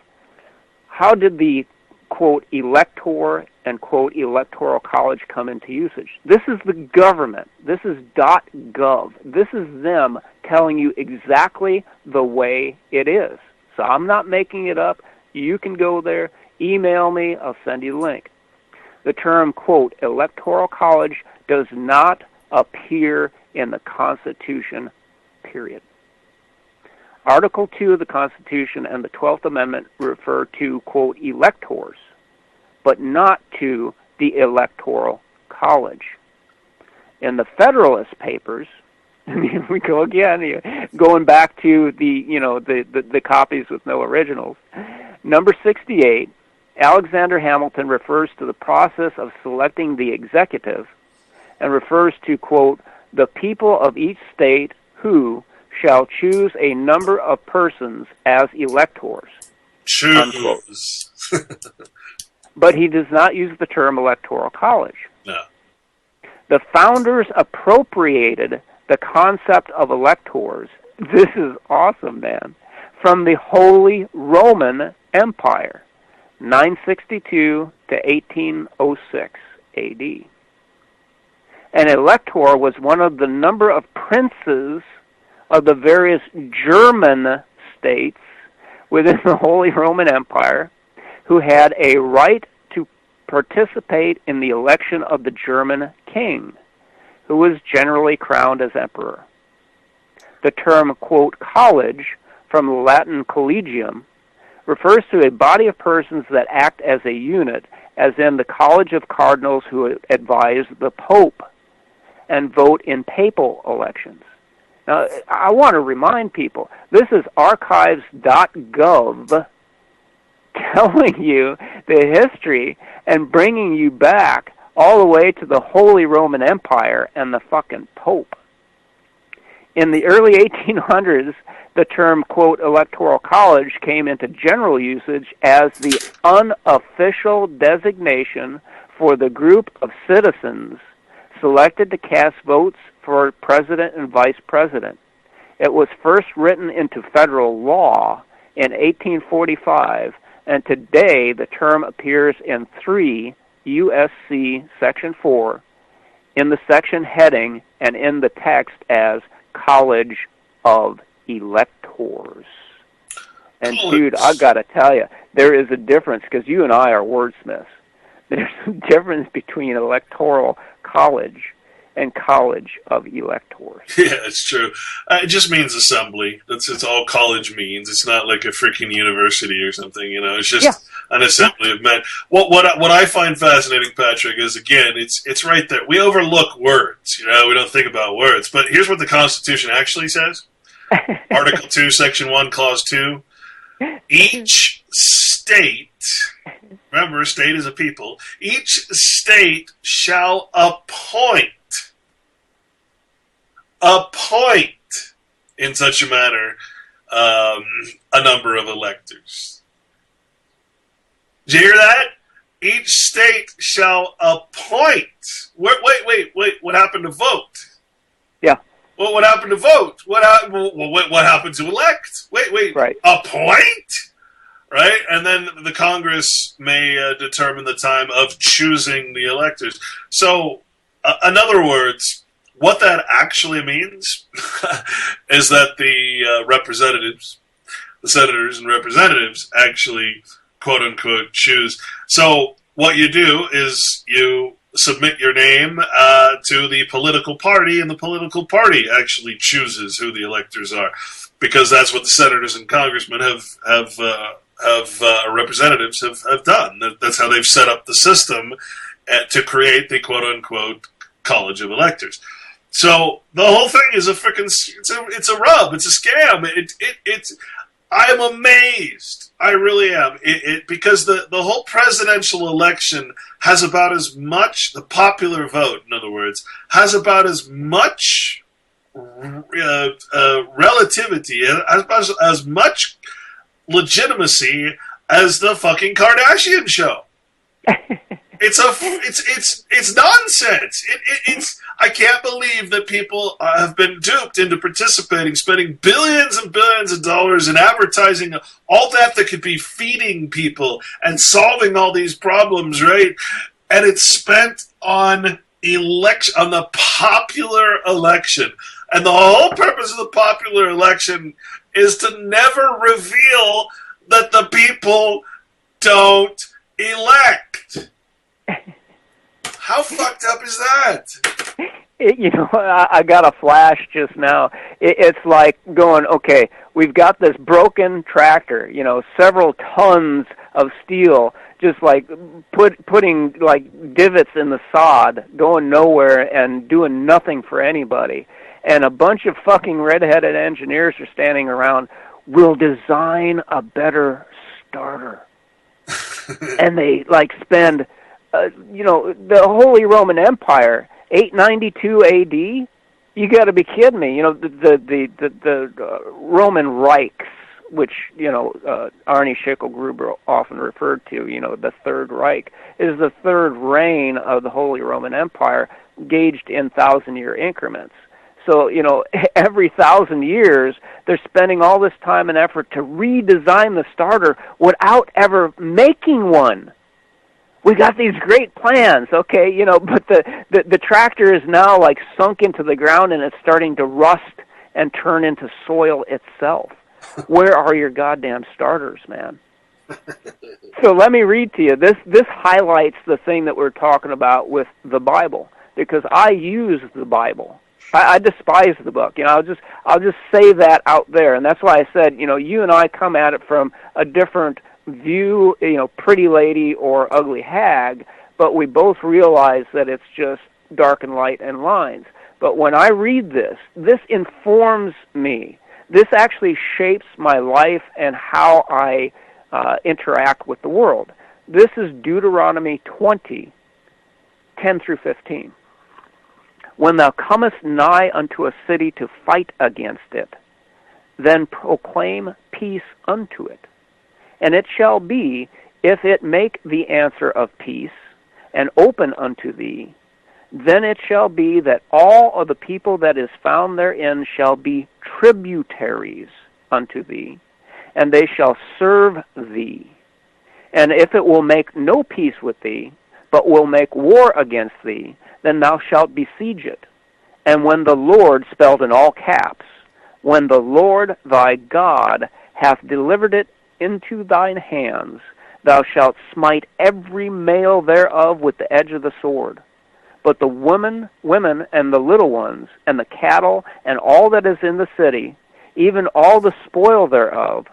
How did the, quote, elector and, quote, electoral college come into usage? This is the government. This is .gov. This is them telling you exactly the way it is. So I'm not making it up. You can go there, email me, I'll send you the link. The term, quote, electoral college does not appear in the Constitution, period. Article 2 of the Constitution and the 12th Amendment refer to, quote, electors, but not to the Electoral College. In the Federalist Papers, we go again, going back to the copies with no originals. Number 68, Alexander Hamilton refers to the process of selecting the executive and refers to, quote, the people of each state who shall choose a number of persons as electors. Choose. But he does not use the term electoral college. No. The founders appropriated the concept of electors, this is awesome, man, from the Holy Roman Empire, 962 to 1806 AD. An elector was one of the number of princes of the various German states within the Holy Roman Empire who had a right to participate in the election of the German king, who was generally crowned as emperor. The term, quote, college, from the Latin collegium, refers to a body of persons that act as a unit, as in the College of Cardinals who advise the Pope and vote in papal elections. Now, I want to remind people, this is archives.gov telling you the history and bringing you back all the way to the Holy Roman Empire and the fucking Pope. In the early 1800s, the term, quote, electoral college came into general usage as the unofficial designation for the group of citizens selected to cast votes for president and vice president. It was first written into federal law in 1845, and today the term appears in 3 U.S.C. Section 4 in the section heading and in the text as College of Electors. And dude, I've got to tell you, there is a difference, because you and I are wordsmiths. There's a difference between electoral college and College of Electors. Yeah, it's true. It just means assembly. It's all college means. It's not like a freaking university or something, It's just an assembly of men. What I find fascinating, Patrick, is, again, it's right there. We overlook words, we don't think about words. But here's what the Constitution actually says. Article 2, Section 1, Clause 2. Each state, remember, state is a people, each state shall appoint in such a manner a number of electors. Did you hear that? Each state shall appoint. Wait. What happened to vote? Yeah. Well, what happened to vote? What happened to elect? Wait. Right. Appoint? right? And then the Congress may determine the time of choosing the electors. So, in other words, what that actually means is that the representatives, the senators and representatives, actually, quote unquote, choose. So, what you do is you submit your name to the political party, and the political party actually chooses who the electors are, because that's what the senators and congressmen have representatives have done. That's how they've set up the system to create the quote unquote college of electors. So the whole thing is a freaking it's a rub. It's a scam. I'm amazed. I really am. Because the whole presidential election has about as much, the popular vote, in other words, has about as much relativity, as much legitimacy as the fucking Kardashian show. It's nonsense. It's I can't believe that people have been duped into participating, spending billions and billions of dollars in advertising all that could be feeding people and solving all these problems, right? And it's spent on the popular election. And the whole purpose of the popular election is to never reveal that the people don't elect. How fucked up is that? I got a flash just now. It's like going, okay, we've got this broken tractor, several tons of steel, just like putting like divots in the sod, going nowhere and doing nothing for anybody. And a bunch of fucking redheaded engineers are standing around, we'll design a better starter. And they like spend, the Holy Roman Empire, 892 A.D. You got to be kidding me. The Roman Reichs, which Arnie Schickel-Gruber often referred to. The Third Reich is the third reign of the Holy Roman Empire, gauged in 1,000-year increments. So every 1,000 years, they're spending all this time and effort to redesign the starter without ever making one. We got these great plans, okay, but the tractor is now like sunk into the ground and it's starting to rust and turn into soil itself. Where are your goddamn starters, man? So let me read to you. This highlights the thing that we're talking about with the Bible, because I use the Bible. I despise the book. I'll just say that out there, and that's why I said, you and I come at it from a different view, pretty lady or ugly hag, but we both realize that it's just dark and light and lines. But when I read this informs me. This actually shapes my life and how I interact with the world. This is Deuteronomy 20, 10 through 15. When thou comest nigh unto a city to fight against it, then proclaim peace unto it. And it shall be, if it make the answer of peace, and open unto thee, then it shall be that all of the people that is found therein shall be tributaries unto thee, and they shall serve thee. And if it will make no peace with thee, but will make war against thee, then thou shalt besiege it. And when the Lord, spelled in all caps, when the Lord thy God hath delivered it into thine hands, thou shalt smite every male thereof with the edge of the sword. But the women and the little ones, and the cattle, and all that is in the city, even all the spoil thereof,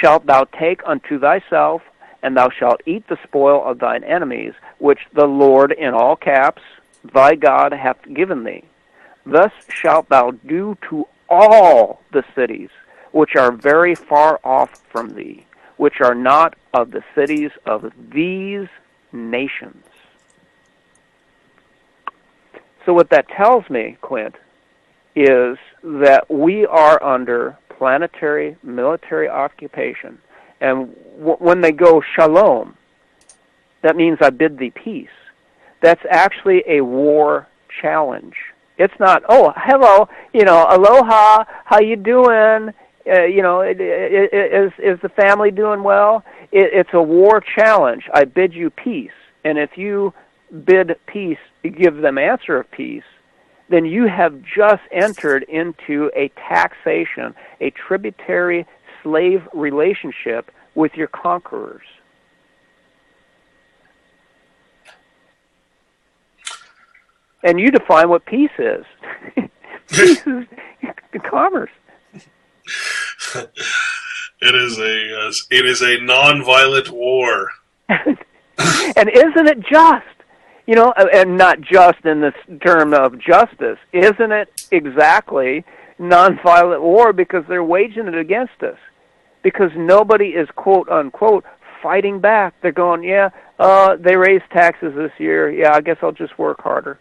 shalt thou take unto thyself, and thou shalt eat the spoil of thine enemies, which the Lord, in all caps, thy God hath given thee. Thus shalt thou do to all the cities which are very far off from thee, which are not of the cities of these nations. So what that tells me, Clint, is that we are under planetary military occupation. And when they go shalom, that means I bid thee peace. That's actually a war challenge. It's not, oh, hello, aloha, how you doing? Is the family doing well? It's a war challenge. I bid you peace. And if you bid peace, give them answer of peace, then you have just entered into a taxation, a tributary slave relationship with your conquerors. And you define what peace is. Peace is commerce. It is a non-violent war. And isn't it just? And not just in this term of justice. Isn't it exactly nonviolent war because they're waging it against us? Because nobody is, quote, unquote, fighting back. They're going, they raised taxes this year. Yeah, I guess I'll just work harder.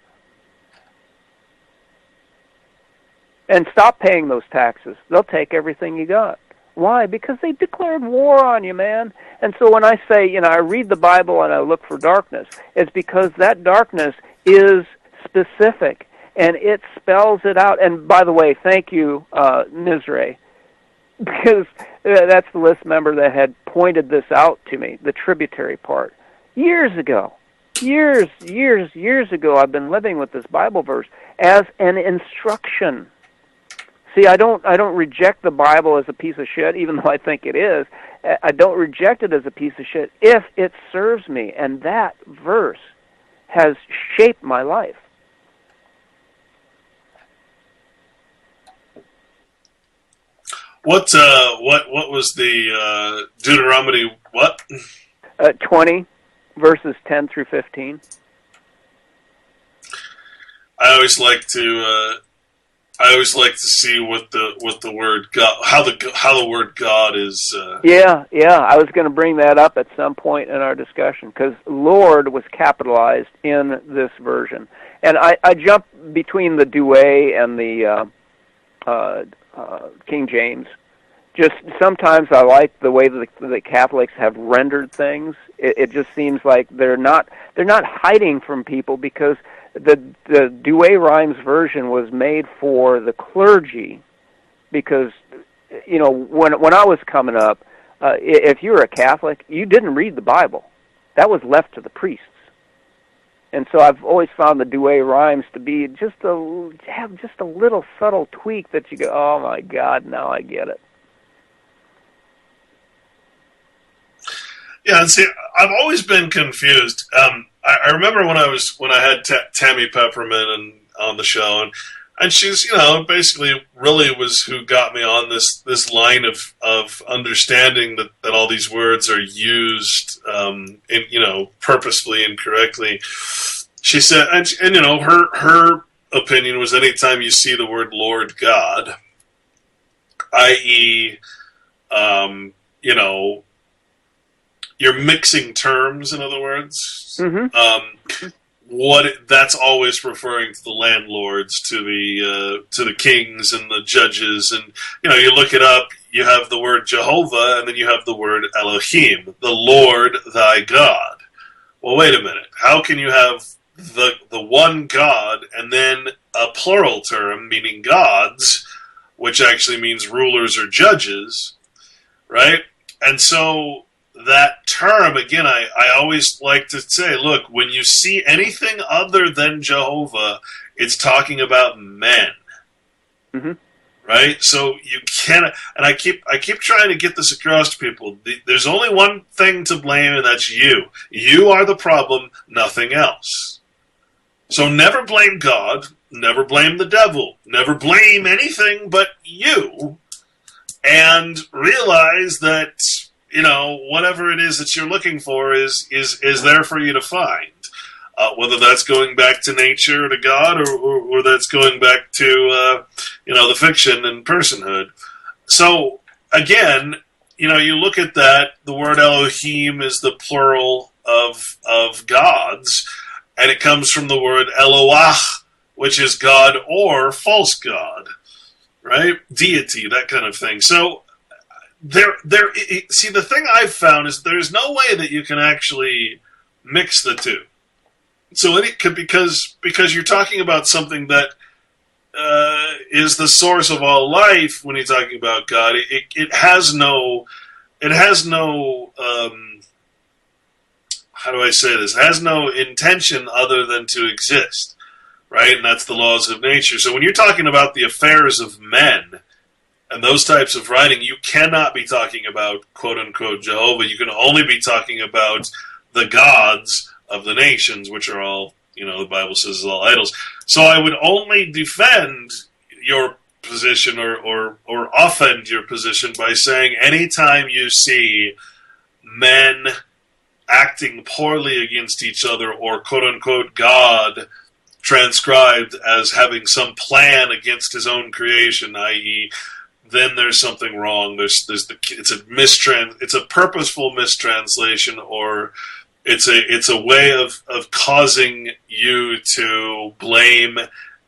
And stop paying those taxes. They'll take everything you got. Why? Because they declared war on you, man. And so when I say, I read the Bible and I look for darkness, it's because that darkness is specific, and it spells it out. And by the way, thank you, Ms. Ray, because that's the list member that had pointed this out to me, the tributary part. Years ago, I've been living with this Bible verse as an instruction. See, I don't reject the Bible as a piece of shit, even though I think it is. I don't reject it as a piece of shit if it serves me, and that verse has shaped my life. What was the Deuteronomy? What? 20 verses 10 through 15. I always like to see what the word God, how the word God is. Yeah. I was going to bring that up at some point in our discussion because Lord was capitalized in this version, and I jump between the Douay and the King James. Just sometimes I like the way that the Catholics have rendered things. It just seems like they're not hiding from people because the Douay Rhymes version was made for the clergy because, when I was coming up, if you were a Catholic, you didn't read the Bible. That was left to the priests. And so I've always found the Douay Rhymes to be have just a little subtle tweak that you go, oh my God, now I get it. Yeah, and see, I've always been confused. I remember when I had Tammy Pepperman on the show, and she's basically really was who got me on this line of understanding that all these words are used purposefully and correctly. She said, and her opinion was anytime you see the word Lord God, i.e., you're mixing terms, in other words. Mm-hmm. That's always referring to the landlords, to the kings and the judges, and you look it up. You have the word Jehovah, and then you have the word Elohim, the Lord thy God. Well, wait a minute. How can you have the one God and then a plural term meaning gods, which actually means rulers or judges, right? And so that term, again, I always like to say, look, when you see anything other than Jehovah, it's talking about men. Mm-hmm. Right? So you cannot, and I keep trying to get this across to people. There's only one thing to blame, and that's you. You are the problem, nothing else. So never blame God, never blame the devil, never blame anything but you, and realize that whatever it is that you're looking for is there for you to find. Whether that's going back to nature or to God, or that's going back to the fiction and personhood. So again, you look at that. The word Elohim is the plural of gods, and it comes from the word Eloah, which is God or false god, right? Deity, that kind of thing. So see, the thing I've found is there's no way that you can actually mix the two. So because you're talking about something that is the source of all life when he's talking about God. It has no how do I say this? It has no intention other than to exist, right? And that's the laws of nature. So when you're talking about the affairs of men and those types of writing, you cannot be talking about quote-unquote Jehovah. You can only be talking about the gods of the nations, which are all, the Bible says is all idols. So I would only defend your position or offend your position by saying anytime you see men acting poorly against each other or quote-unquote God transcribed as having some plan against his own creation, i.e., then there's something wrong. It's a purposeful mistranslation, or it's a way of causing you to blame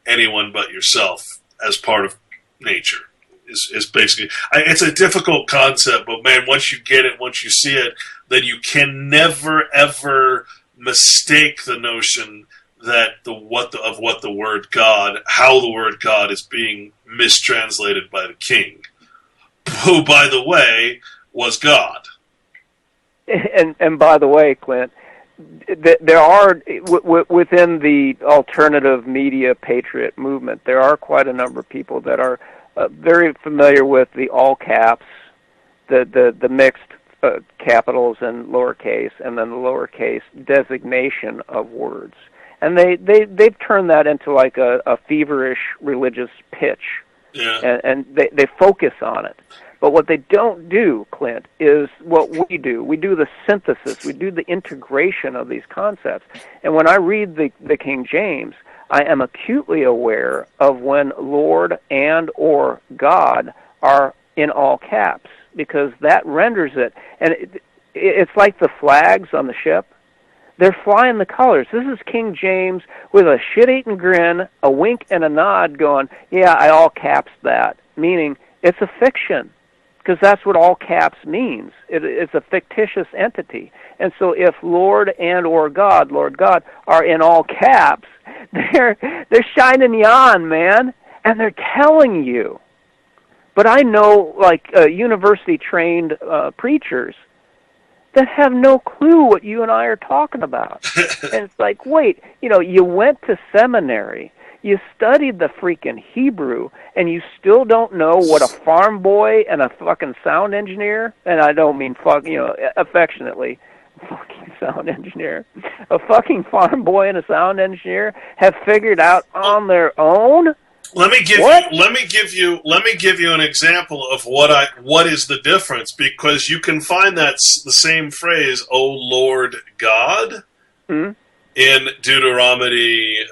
anyone but yourself as part of nature. Is basically, it's a difficult concept, but man, once you get it, once you see it, then you can never ever mistake the notion that how the word God is being mistranslated by the king, who, by the way, was God. And by the way, Clint, there are within the alternative media patriot movement, there are quite a number of people that are very familiar with the all caps, the mixed capitals and lowercase, and then the lowercase designation of words. And they've turned that into like a feverish religious pitch. Yeah. And they focus on it. But what they don't do, Clint, is what we do. We do the synthesis. We do the integration of these concepts. And when I read the King James, I am acutely aware of when Lord and or God are in all caps, because that renders it. And it's like the flags on the ship. They're flying the colors. This is King James with a shit-eating grin, a wink and a nod going, yeah, I all caps that, meaning it's a fiction, because that's what all caps means. It's a fictitious entity. And so if Lord and or God, Lord God, are in all caps, they're shining you on, man, and they're telling you. But I know, like, university-trained preachers that have no clue what you and I are talking about. And it's like, wait, you went to seminary, you studied the freaking Hebrew, and you still don't know what a farm boy and a fucking sound engineer, and I don't mean affectionately, fucking sound engineer, a fucking farm boy and a sound engineer have figured out on their own? Let me give you an example of what is the difference, because you can find the same phrase, "O Lord God," in Deuteronomy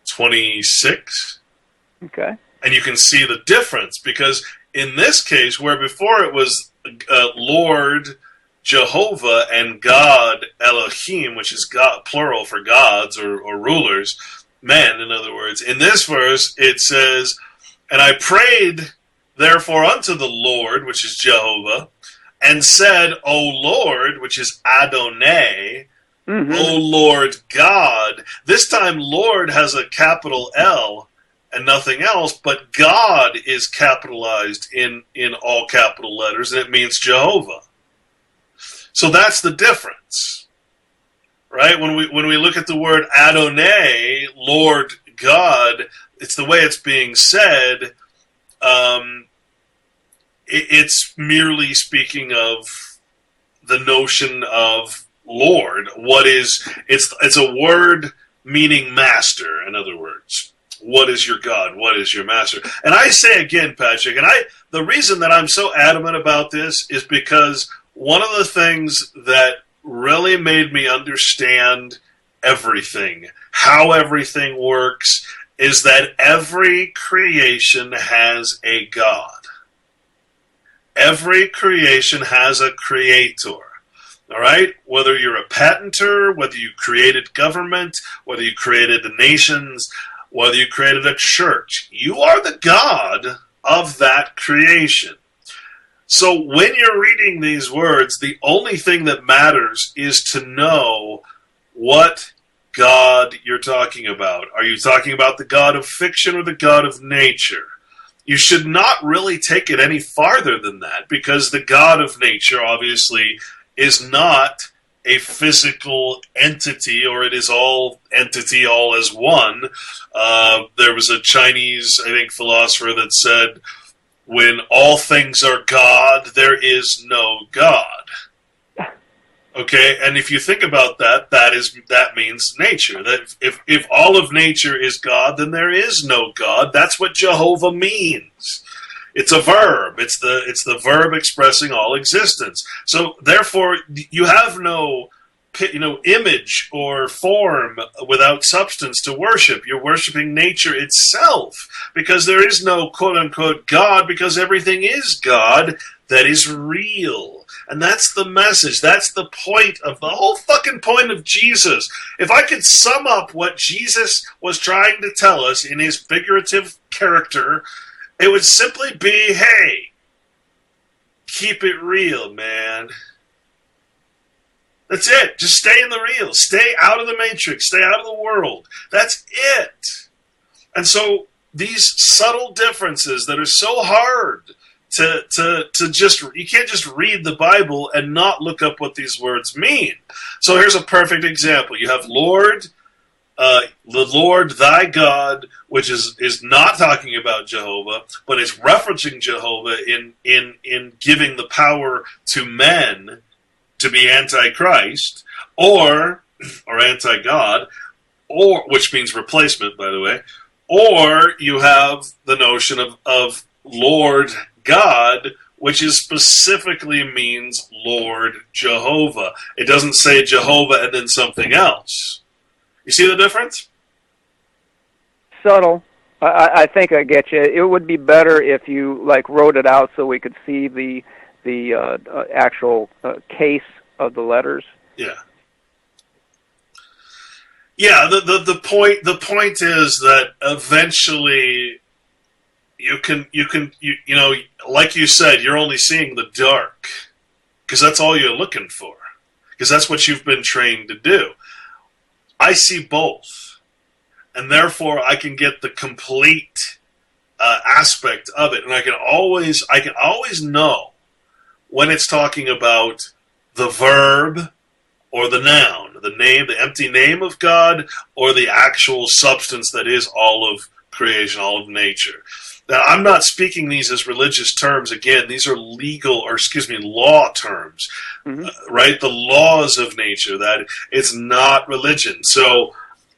26. Okay. And you can see the difference, because in this case, where before it was Lord Jehovah and God Elohim, which is God plural for gods or rulers, men, in other words. In this verse, it says, "And I prayed, therefore, unto the Lord," which is Jehovah, "and said, O Lord," which is Adonai, "O Lord God." This time, Lord has a capital L and nothing else, but God is capitalized in all capital letters, and it means Jehovah. So that's the difference. Right? When we look at the word Adonai, Lord God, it's the way it's being said. It's merely speaking of the notion of Lord. It's a word meaning master, in other words. What is your God? What is your master? And I say again, Patrick, the reason that I'm so adamant about this is because one of the things that really made me understand everything, how everything works, is that every creation has a God. Every creation has a creator. All right? Whether you're a patenter, whether you created government, whether you created the nations, whether you created a church, you are the God of that creation. So when you're reading these words, the only thing that matters is to know what God you're talking about. Are you talking about the God of fiction or the God of nature? You should not really take it any farther than that, because the God of nature, obviously, is not a physical entity, or it is all entity, all as one. There was a Chinese, I think, philosopher that said, when all things are God, there is no God. Okay, and if you think about that, that means nature. That if all of nature is God, then there is no God. That's what Jehovah means. It's a verb. It's the verb expressing all existence. So therefore, you have no image or form without substance to worship. You're worshiping nature itself, because there is no quote unquote God, because everything is God that is real. And that's the message. That's the point of the whole fucking point of Jesus. If I could sum up what Jesus was trying to tell us in his figurative character, it would simply be, hey, keep it real, man. That's it. Just stay in the real. Stay out of the matrix. Stay out of the world. That's it. And so these subtle differences that are so hard to just, you can't just read the Bible and not look up what these words mean. So here's a perfect example. You have Lord, the Lord thy God, which is not talking about Jehovah, but it's referencing Jehovah in giving the power to men to be anti-Christ or anti-God, or which means replacement, by the way. Or you have the notion of Lord God, which is specifically means Lord Jehovah. It doesn't say Jehovah and then something else. You see the difference? Subtle. I think I get you. It would be better if you wrote it out so we could see the actual case of the letters. Yeah. Yeah. The point is that eventually you know, like you said, you're only seeing the dark because that's all you're looking for, because that's what you've been trained to do. I see both, and therefore I can get the complete aspect of it, and I can always know when it's talking about the verb or the noun, the name, the empty name of God, or the actual substance that is all of creation, all of nature. Now, I'm not speaking these as religious terms. Again, these are law terms, right? The laws of nature. That it's not religion. So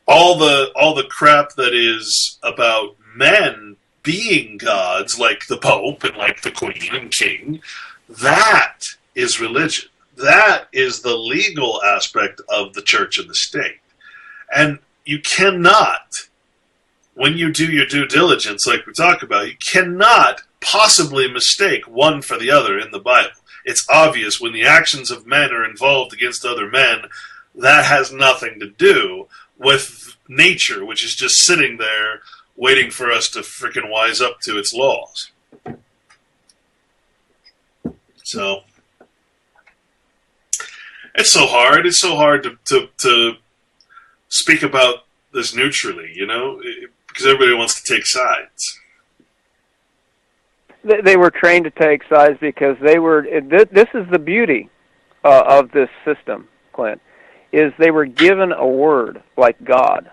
all the crap that is about men being gods, like the Pope and like the Queen and King, that is religion. That is the legal aspect of the church and the state. And you cannot, when you do your due diligence, like we talk about, you cannot possibly mistake one for the other in the Bible. It's obvious when the actions of men are involved against other men, that has nothing to do with nature, which is just sitting there waiting for us to frickin' wise up to its laws. So it's so hard. It's so hard to speak about this neutrally, you know, because everybody wants to take sides. They were trained to take sides because they were. This is the beauty of this system, Clint, is they were given a word like God,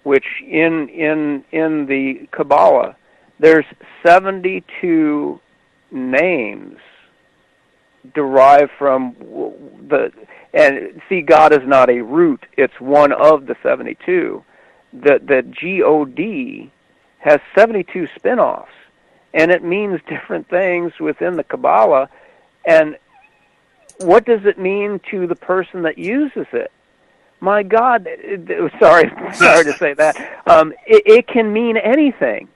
which in the Kabbalah there's 72 names derived from see, God is not a root, it's one of the 72. The God has 72 spin-offs, and it means different things within the Kabbalah. And what does it mean to the person that uses it? My God, sorry to say that. It can mean anything,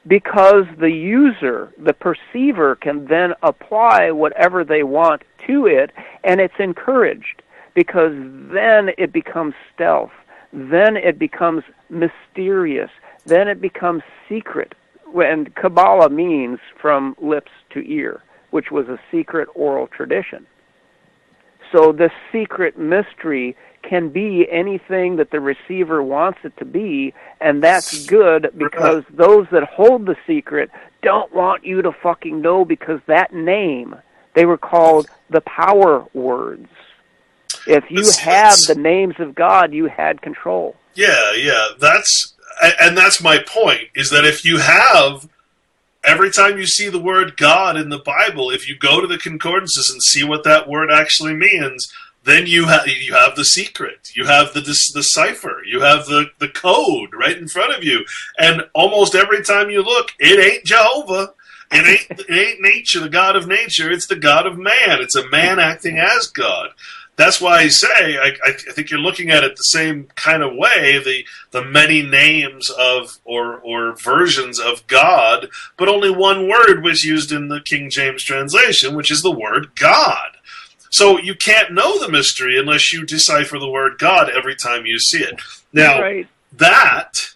because the user, the perceiver, can then apply whatever they want to it, and it's encouraged, because then it becomes stealth, then it becomes mysterious, then it becomes secret. And Kabbalah means from lips to ear, which was a secret oral tradition. So this secret mystery can be anything that the receiver wants it to be, and that's good because those that hold the secret don't want you to fucking know, because that name, they were called the power words. If you had the names of God, you had control. Yeah, that's my point, is that if you have, every time you see the word God in the Bible, if you go to the concordances and see what that word actually means, then you have the secret, you have the cipher, you have the code right in front of you, and almost every time you look, it ain't Jehovah, it ain't nature, the God of nature, it's the God of man. It's a man acting as God. That's why I say I think you're looking at it the same kind of way, the many names of or versions of God, but only one word was used in the King James translation, which is the word God. So you can't know the mystery unless you decipher the word God every time you see it. Now, that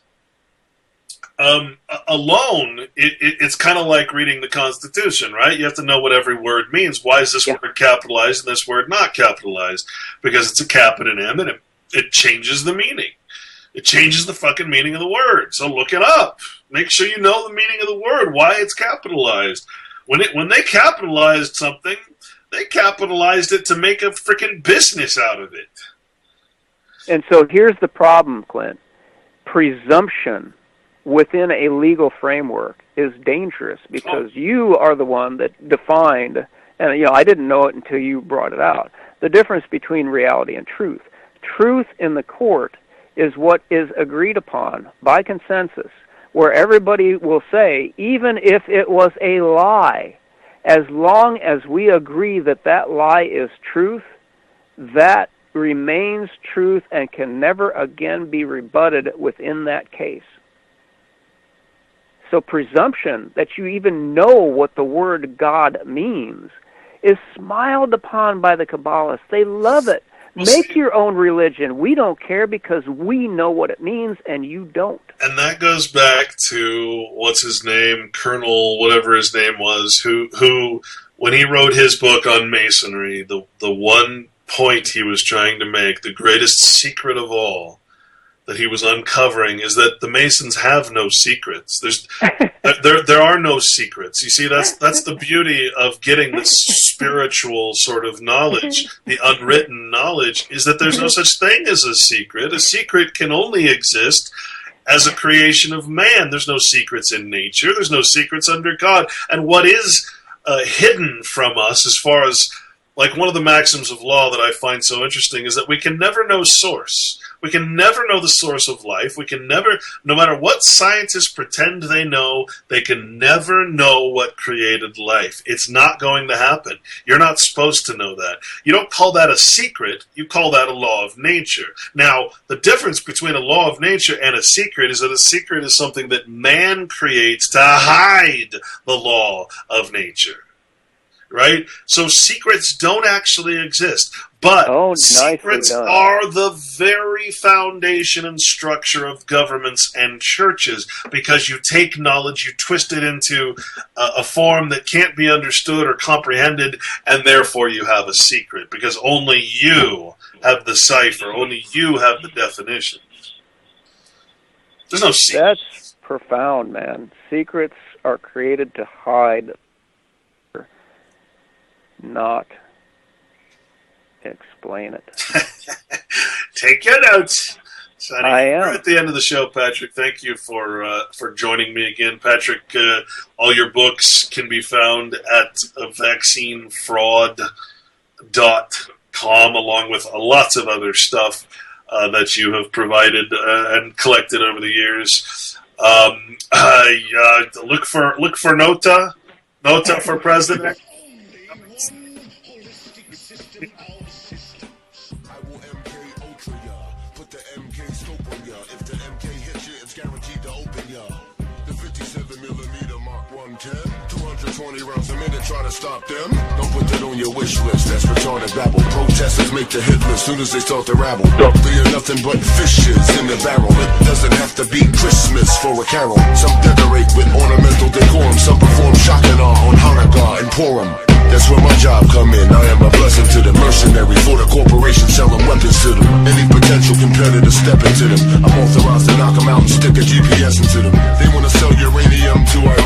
alone, it's kind of like reading the Constitution, right? You have to know what every word means. Why is this word capitalized and this word not capitalized? Because it's a cap and an M, and it changes the meaning. It changes the fucking meaning of the word. So look it up. Make sure you know the meaning of the word, why it's capitalized. When they capitalized something, they capitalized it to make a freaking business out of it. And so here's the problem, Clint. Presumption within a legal framework is dangerous, because you are the one that defined, and I didn't know it until you brought it out, the difference between reality and truth. Truth in the court is what is agreed upon by consensus, where everybody will say, even if it was a lie, as long as we agree that that lie is truth, that remains truth and can never again be rebutted within that case. So presumption that you even know what the word God means is smiled upon by the Kabbalists. They love it. Make your own religion. We don't care because we know what it means and you don't. And that goes back to, what's his name, Colonel, whatever his name was, who when he wrote his book on Masonry, the one point he was trying to make, the greatest secret of all that he was uncovering, is that the Masons have no secrets. There are no secrets. You see, that's the beauty of getting this spiritual sort of knowledge, the unwritten knowledge, is that there's no such thing as a secret. A secret can only exist as a creation of man. There's no secrets in nature. There's no secrets under God. And what is hidden from us, as far as, like, one of the maxims of law that I find so interesting, is that we can never know source. We can never know the source of life. We can never, no matter what scientists pretend they know, they can never know what created life. It's not going to happen. You're not supposed to know that. You don't call that a secret. You call that a law of nature. Now, the difference between a law of nature and a secret is that a secret is something that man creates to hide the law of nature. Right? So secrets don't actually exist. But secrets are the very foundation and structure of governments and churches, because you take knowledge, you twist it into a form that can't be understood or comprehended, and therefore you have a secret, because only you have the cipher, only you have the definition. There's no secret. That's profound, man. Secrets are created to hide, not explain it. Take your notes. Sonny, I am. We're at the end of the show, Patrick. Thank you for joining me again. Patrick, all your books can be found at vaccinefraud.com, along with lots of other stuff that you have provided and collected over the years. Look for Nota for president. Try to stop them. Don't put that on your wish list. That's retarded babble. Protesters make the hit list soon as they start to rabble. They are nothing but fishes in the barrel. It doesn't have to be Christmas for a carol. Some decorate with ornamental decorum. Some perform Shakana on Hanukkah and Purim. That's where my job come in. I am a blessing to the mercenary. For the corporation selling weapons to them. Any step into them. I'm authorized to knock them out and stick a GPS into them. They wanna sell uranium to our